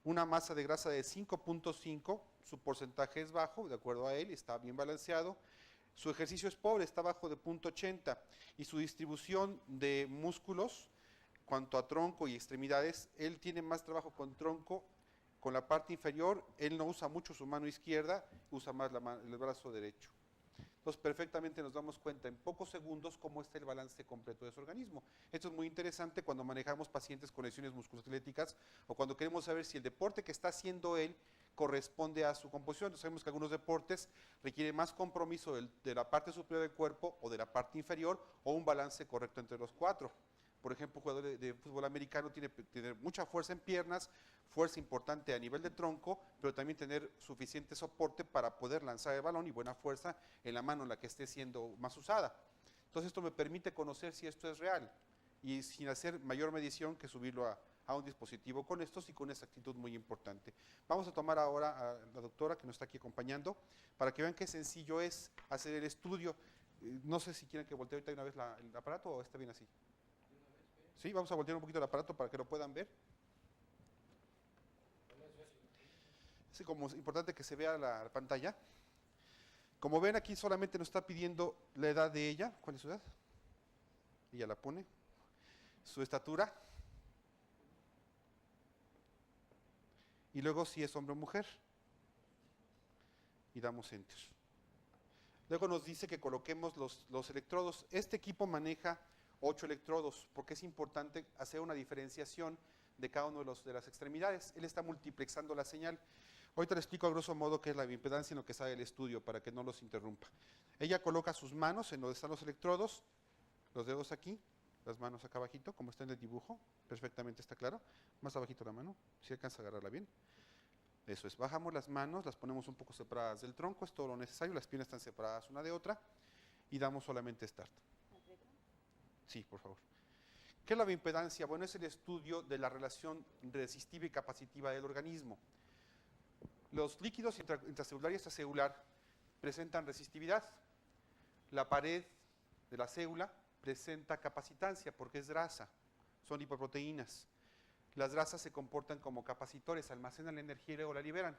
una masa de grasa de 5.5, su porcentaje es bajo, de acuerdo a él, está bien balanceado. Su ejercicio es pobre, está abajo de 0.80 y su distribución de músculos, cuanto a tronco y extremidades, él tiene más trabajo con tronco, con la parte inferior, él no usa mucho su mano izquierda, usa más el brazo derecho. Entonces, perfectamente nos damos cuenta en pocos segundos cómo está el balance completo de su organismo. Esto es muy interesante cuando manejamos pacientes con lesiones musculoesqueléticas o cuando queremos saber si el deporte que está haciendo él corresponde a su composición. Sabemos que algunos deportes requieren más compromiso de la parte superior del cuerpo o de la parte inferior o un balance correcto entre los cuatro. Por ejemplo, un jugador de fútbol americano tiene que tener mucha fuerza en piernas, fuerza importante a nivel de tronco, pero también tener suficiente soporte para poder lanzar el balón y buena fuerza en la mano en la que esté siendo más usada. Entonces esto me permite conocer si esto es real y sin hacer mayor medición que subirlo a un dispositivo con estos y con una exactitud muy importante. Vamos a tomar ahora a la doctora que nos está aquí acompañando para que vean qué sencillo es hacer el estudio. No sé si quieren que voltee ahorita una vez el aparato o está bien así. Sí, vamos a voltear un poquito el aparato para que lo puedan ver. Es como es importante que se vea la pantalla. Como ven aquí solamente nos está pidiendo la edad de ella. ¿Cuál es su edad? Ella la pone. Su estatura. Y luego si es hombre o mujer. Y damos enter. Luego nos dice que coloquemos los electrodos. Este equipo maneja 8 electrodos, porque es importante hacer una diferenciación de cada uno de las extremidades. Él está multiplexando la señal. Ahorita le explico a grosso modo qué es la bioimpedancia en lo que sale el estudio, para que no los interrumpa. Ella coloca sus manos en donde están los electrodos, los dedos aquí, las manos acá abajito, como está en el dibujo, perfectamente está claro. Más abajito la mano, si alcanza a agarrarla bien. Eso es, bajamos las manos, las ponemos un poco separadas del tronco, es todo lo necesario, las piernas están separadas una de otra, y damos solamente start. Sí, por favor. ¿Qué es la bioimpedancia? Bueno, es el estudio de la relación resistiva y capacitiva del organismo. Los líquidos intracelular y extracelular presentan resistividad. La pared de la célula presenta capacitancia porque es grasa, son lipoproteínas. Las grasas se comportan como capacitores, almacenan la energía y luego la liberan.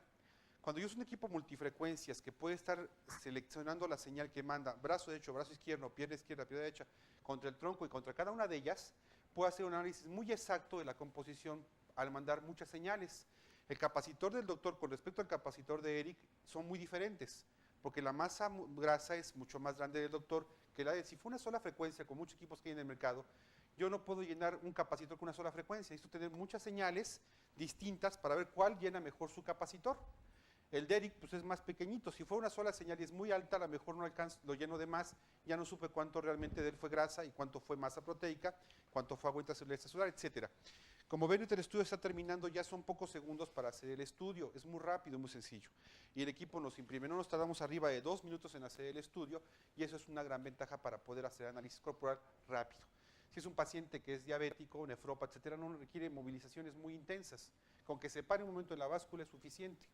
Cuando yo uso un equipo multifrecuencias que puede estar seleccionando la señal que manda brazo derecho, brazo izquierdo, pierna derecha, contra el tronco y contra cada una de ellas, puedo hacer un análisis muy exacto de la composición al mandar muchas señales. El capacitor del doctor con respecto al capacitor de Eric son muy diferentes, porque la masa grasa es mucho más grande del doctor que la de él. Si fue una sola frecuencia, con muchos equipos que hay en el mercado, yo no puedo llenar un capacitor con una sola frecuencia, necesito tener muchas señales distintas para ver cuál llena mejor su capacitor. El de Eric pues es más pequeñito, si fue una sola señal y es muy alta, a lo mejor no alcanzo, lo lleno de más, ya no supe cuánto realmente de él fue grasa y cuánto fue masa proteica, cuánto fue agua intracelular, extracelular, etc. Como ven, el estudio está terminando, ya son pocos segundos para hacer el estudio, es muy rápido, muy sencillo. Y el equipo nos imprime, no nos tardamos arriba de 2 minutos en hacer el estudio y eso es una gran ventaja para poder hacer análisis corporal rápido. Si es un paciente que es diabético, nefrópata, etcétera, no requiere movilizaciones muy intensas, con que se pare un momento en la báscula es suficiente.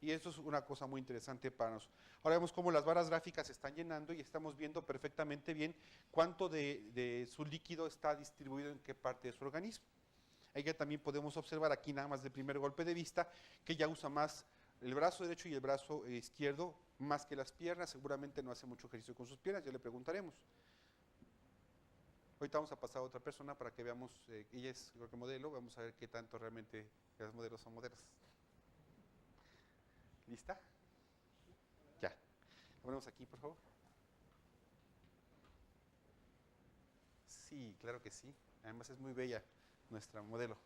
Y eso es una cosa muy interesante para nosotros. Ahora vemos cómo las barras gráficas se están llenando y estamos viendo perfectamente bien cuánto de su líquido está distribuido en qué parte de su organismo. Ahí ya también podemos observar aquí nada más de primer golpe de vista que ya usa más el brazo derecho y el brazo izquierdo más que las piernas. Seguramente no hace mucho ejercicio con sus piernas, ya le preguntaremos. Ahorita vamos a pasar a otra persona para que veamos, ella es creo que modelo, vamos a ver qué tanto realmente las modelos son modelos. ¿Lista? Ya. Lo ponemos aquí, por favor. Sí, claro que sí. Además es muy bella nuestra modelo.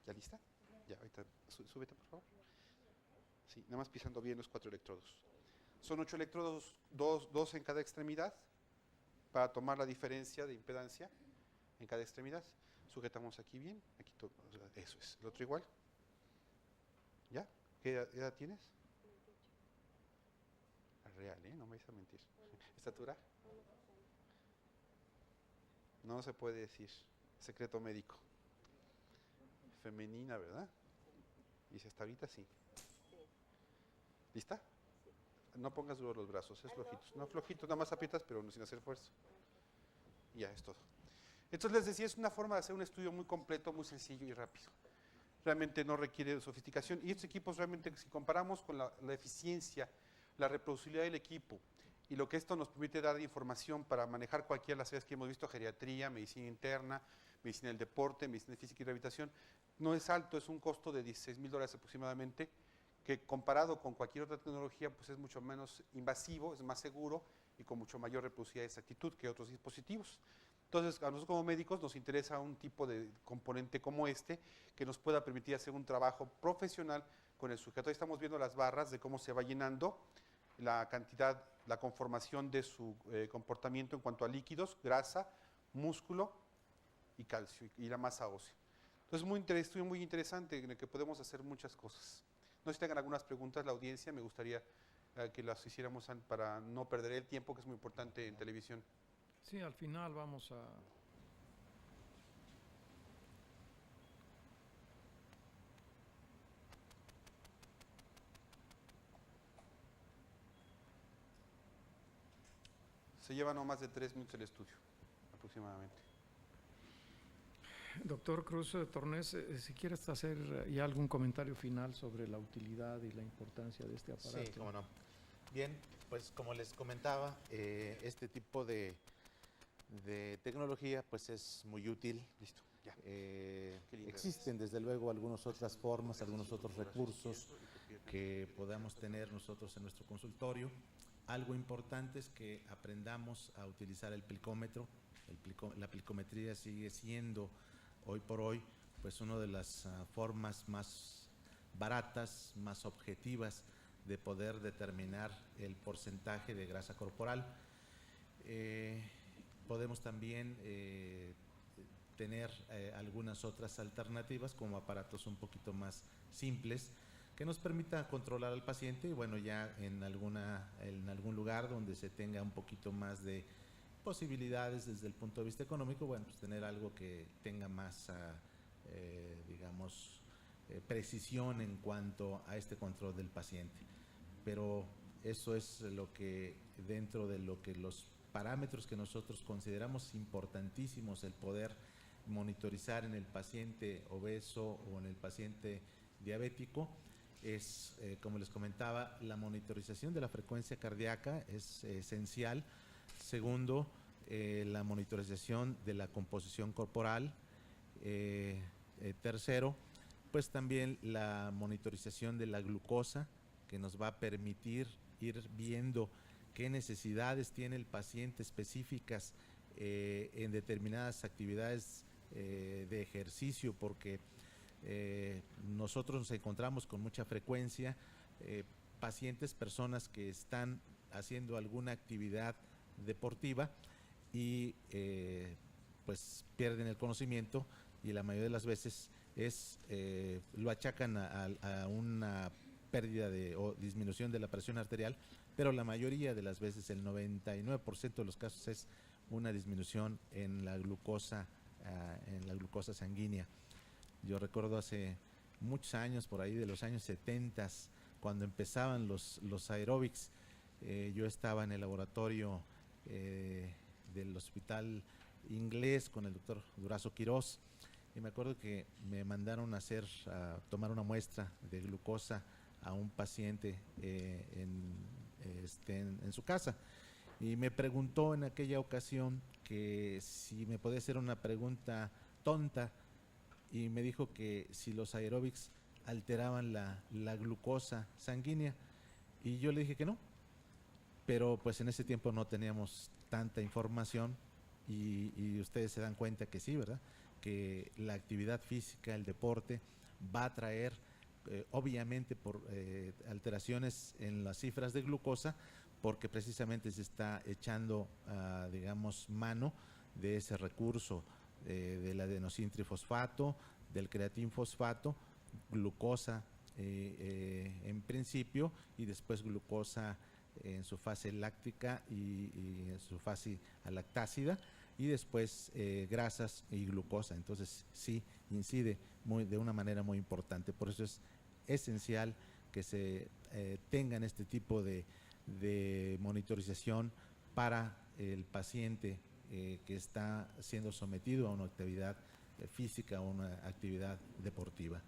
¿Ya lista? Ya, ahorita súbete, por favor. Sí, nada más pisando bien los 4 electrodos. Son 8 electrodos, 2 en cada extremidad, para tomar la diferencia de impedancia en cada extremidad. Sujetamos aquí bien, aquí todo, eso es. El otro igual. ¿Ya? ¿Qué edad tienes? Real, no me vais a mentir. ¿Estatura? No se puede decir. Secreto médico. Femenina, ¿verdad? Dice hasta ahorita sí. ¿Lista? No pongas duro los brazos, es flojitos. No flojitos, nada más aprietas, pero no sin hacer fuerza. Ya, es todo. Entonces les decía, es una forma de hacer un estudio muy completo, muy sencillo y rápido. Realmente no requiere sofisticación y estos equipos realmente, si comparamos con la eficiencia, la reproducibilidad del equipo y lo que esto nos permite dar de información para manejar cualquiera de las áreas que hemos visto, geriatría, medicina interna, medicina del deporte, medicina física y rehabilitación, no es alto, es un costo de $16,000 aproximadamente, que comparado con cualquier otra tecnología pues es mucho menos invasivo, es más seguro y con mucho mayor reproducibilidad y exactitud que otros dispositivos. Entonces, a nosotros como médicos nos interesa un tipo de componente como este que nos pueda permitir hacer un trabajo profesional con el sujeto. Ahí estamos viendo las barras de cómo se va llenando la cantidad, la conformación de su comportamiento en cuanto a líquidos, grasa, músculo y calcio y la masa ósea. Entonces, estudio muy interesante en el que podemos hacer muchas cosas. No sé si tengan algunas preguntas la audiencia, me gustaría que las hiciéramos para no perder el tiempo, que es muy importante en televisión. Sí, al final vamos a... Se lleva no más de 3 minutos el estudio, aproximadamente. Doctor Cruz Tornés, si quieres hacer ya algún comentario final sobre la utilidad y la importancia de este aparato. Sí, cómo no. Bien, pues como les comentaba, este tipo de tecnología pues es muy útil. Listo, ya. Existen desde luego algunas otras formas, algunos otros recursos que podamos tener nosotros en nuestro consultorio. Algo importante es que aprendamos a utilizar el plicómetro. La plicometría sigue siendo hoy por hoy pues una de las formas más baratas, más objetivas de poder determinar el porcentaje de grasa corporal. Podemos también tener algunas otras alternativas como aparatos un poquito más simples que nos permita controlar al paciente y bueno, ya en algún lugar donde se tenga un poquito más de posibilidades desde el punto de vista económico, bueno, pues tener algo que tenga más, digamos, precisión en cuanto a este control del paciente. Pero eso es lo que dentro de lo que los parámetros que nosotros consideramos importantísimos, el poder monitorizar en el paciente obeso o en el paciente diabético, es, como les comentaba, la monitorización de la frecuencia cardíaca es esencial. Segundo, la monitorización de la composición corporal. Tercero, pues también la monitorización de la glucosa, que nos va a permitir ir viendo qué necesidades tiene el paciente específicas en determinadas actividades de ejercicio, porque nosotros nos encontramos con mucha frecuencia pacientes, personas que están haciendo alguna actividad deportiva y pues pierden el conocimiento y la mayoría de las veces lo achacan a una pérdida o disminución de la presión arterial, pero la mayoría de las veces, el 99% de los casos, es una disminución en la glucosa sanguínea. Yo recuerdo hace muchos años, por ahí de los años 70, cuando empezaban los aeróbics, yo estaba en el laboratorio del hospital inglés con el doctor Durazo Quirós, y me acuerdo que me mandaron a tomar una muestra de glucosa a un paciente en su casa, y me preguntó en aquella ocasión que si me podía hacer una pregunta tonta, y me dijo que si los aeróbics alteraban la glucosa sanguínea, y yo le dije que no, pero pues en ese tiempo no teníamos tanta información, y ustedes se dan cuenta que sí, ¿verdad? Que la actividad física, el deporte, va a traer obviamente por alteraciones en las cifras de glucosa, porque precisamente se está echando, digamos, mano de ese recurso del adenosintrifosfato, del creatinfosfato, glucosa en principio, y después glucosa en su fase láctica y en su fase lactácida, y después grasas y glucosa. Entonces sí incide de una manera muy importante. Por eso es esencial que se tengan este tipo de monitorización para el paciente que está siendo sometido a una actividad física o una actividad deportiva.